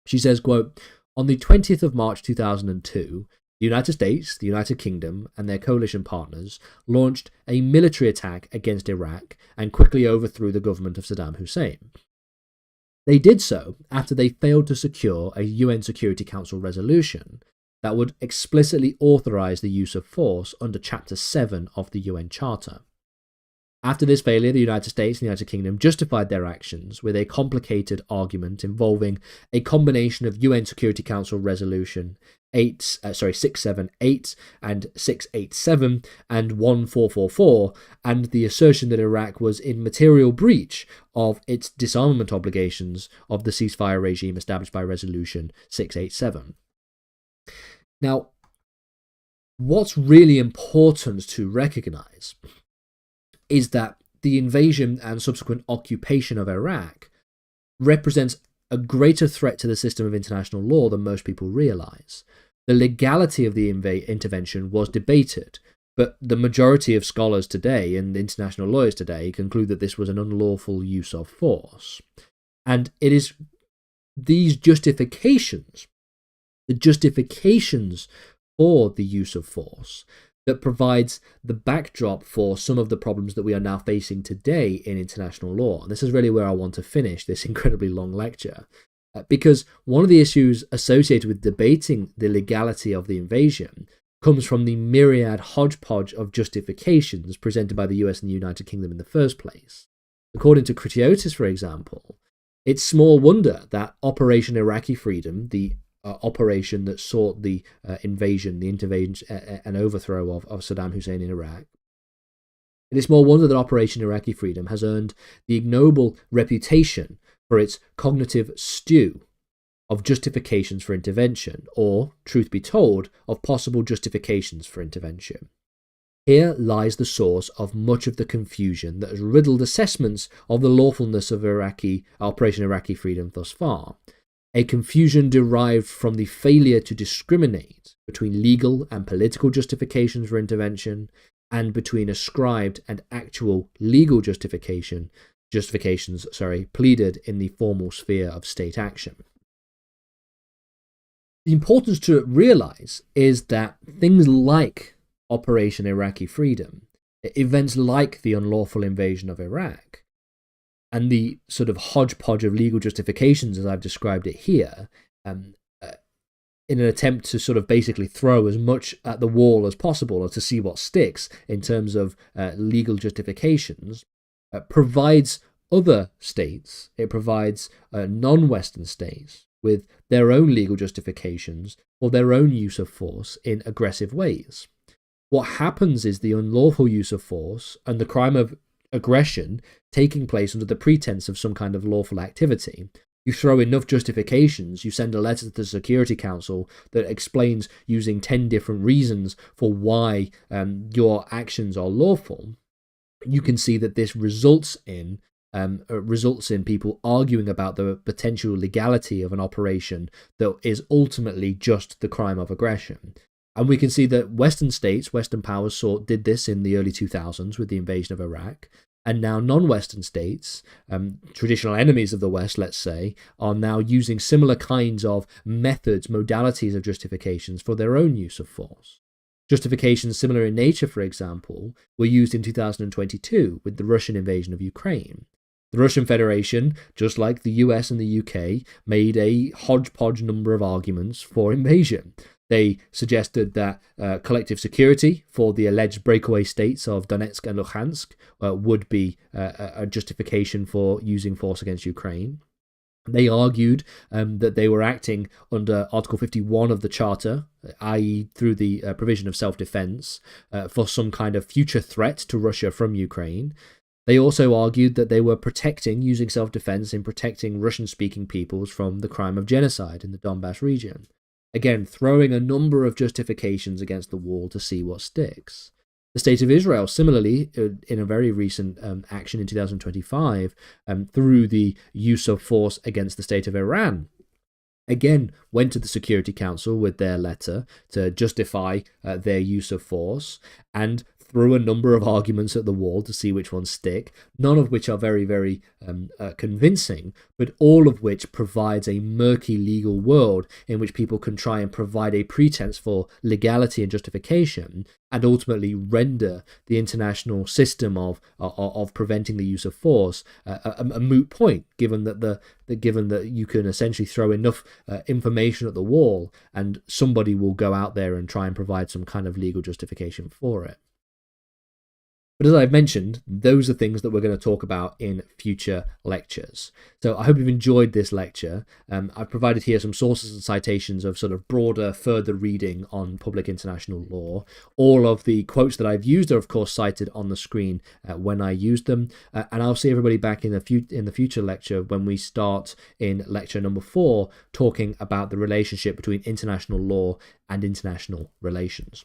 She says, quote, "On the 20th of March 2002, the United States, the United Kingdom, and their coalition partners launched a military attack against Iraq and quickly overthrew the government of Saddam Hussein. They did so after they failed to secure a UN Security Council resolution that would explicitly authorize the use of force under Chapter 7 of the UN Charter. After this failure, the United States and the United Kingdom justified their actions with a complicated argument involving a combination of UN Security Council Resolution 678 and 687 and 1444, and the assertion that Iraq was in material breach of its disarmament obligations of the ceasefire regime established by Resolution 687. Now, what's really important to recognize is that the invasion and subsequent occupation of Iraq represents a greater threat to the system of international law than most people realize. The legality of the intervention was debated, but the majority of scholars today and international lawyers today conclude that this was an unlawful use of force. And it is these justifications, the justifications for the use of force, that provides the backdrop for some of the problems that we are now facing today in international law. And this is really where I want to finish this incredibly long lecture. Because one of the issues associated with debating the legality of the invasion comes from the myriad hodgepodge of justifications presented by the US and the United Kingdom in the first place. According to Kritiotis, for example, it's small wonder that Operation Iraqi Freedom, the operation that sought the invasion, the intervention and overthrow of Saddam Hussein in Iraq. It is small wonder that Operation Iraqi Freedom has earned the ignoble reputation for its cognitive stew of justifications for intervention, or, truth be told, of possible justifications for intervention. Here lies the source of much of the confusion that has riddled assessments of the lawfulness of Operation Iraqi Freedom thus far. A confusion derived from the failure to discriminate between legal and political justifications for intervention and between ascribed and actual legal justifications pleaded in the formal sphere of state action. The importance to realize is that things like Operation Iraqi Freedom, events like the unlawful invasion of Iraq, and the sort of hodgepodge of legal justifications as I've described it here, in an attempt to sort of basically throw as much at the wall as possible or to see what sticks in terms of legal justifications, provides other states, it provides non-Western states with their own legal justifications for their own use of force in aggressive ways. What happens is the unlawful use of force and the crime of aggression taking place under the pretense of some kind of lawful activity. You throw enough justifications, you send a letter to the Security Council that explains using 10 different reasons for why your actions are lawful, you can see that this results in people arguing about the potential legality of an operation that is ultimately just the crime of aggression. And we can see that Western states, Western powers did this in the early 2000s with the invasion of Iraq. And now non-Western states, traditional enemies of the West, let's say, are now using similar kinds of methods, modalities of justifications for their own use of force. Justifications similar in nature, for example, were used in 2022 with the Russian invasion of Ukraine. The Russian Federation, just like the US and the UK, made a hodgepodge number of arguments for invasion. They suggested that collective security for the alleged breakaway states of Donetsk and Luhansk would be a justification for using force against Ukraine. They argued that they were acting under Article 51 of the Charter, i.e. through the provision of self-defense, for some kind of future threat to Russia from Ukraine. They also argued that they were using self-defense in protecting Russian-speaking peoples from the crime of genocide in the Donbass region. Again, throwing a number of justifications against the wall to see what sticks. The State of Israel, similarly, in a very recent action in 2025, through the use of force against the State of Iran, again went to the Security Council with their letter to justify their use of force and threw a number of arguments at the wall to see which ones stick, none of which are very, very convincing, but all of which provides a murky legal world in which people can try and provide a pretense for legality and justification and ultimately render the international system of preventing the use of force a moot point, given that you can essentially throw enough information at the wall and somebody will go out there and try and provide some kind of legal justification for it. But as I've mentioned, those are things that we're going to talk about in future lectures. So I hope you've enjoyed this lecture. I've provided here some sources and citations of sort of broader, further reading on public international law. All of the quotes that I've used are, of course, cited on the screen when I used them. And I'll see everybody back in the future lecture when we start in lecture number 4, talking about the relationship between international law and international relations.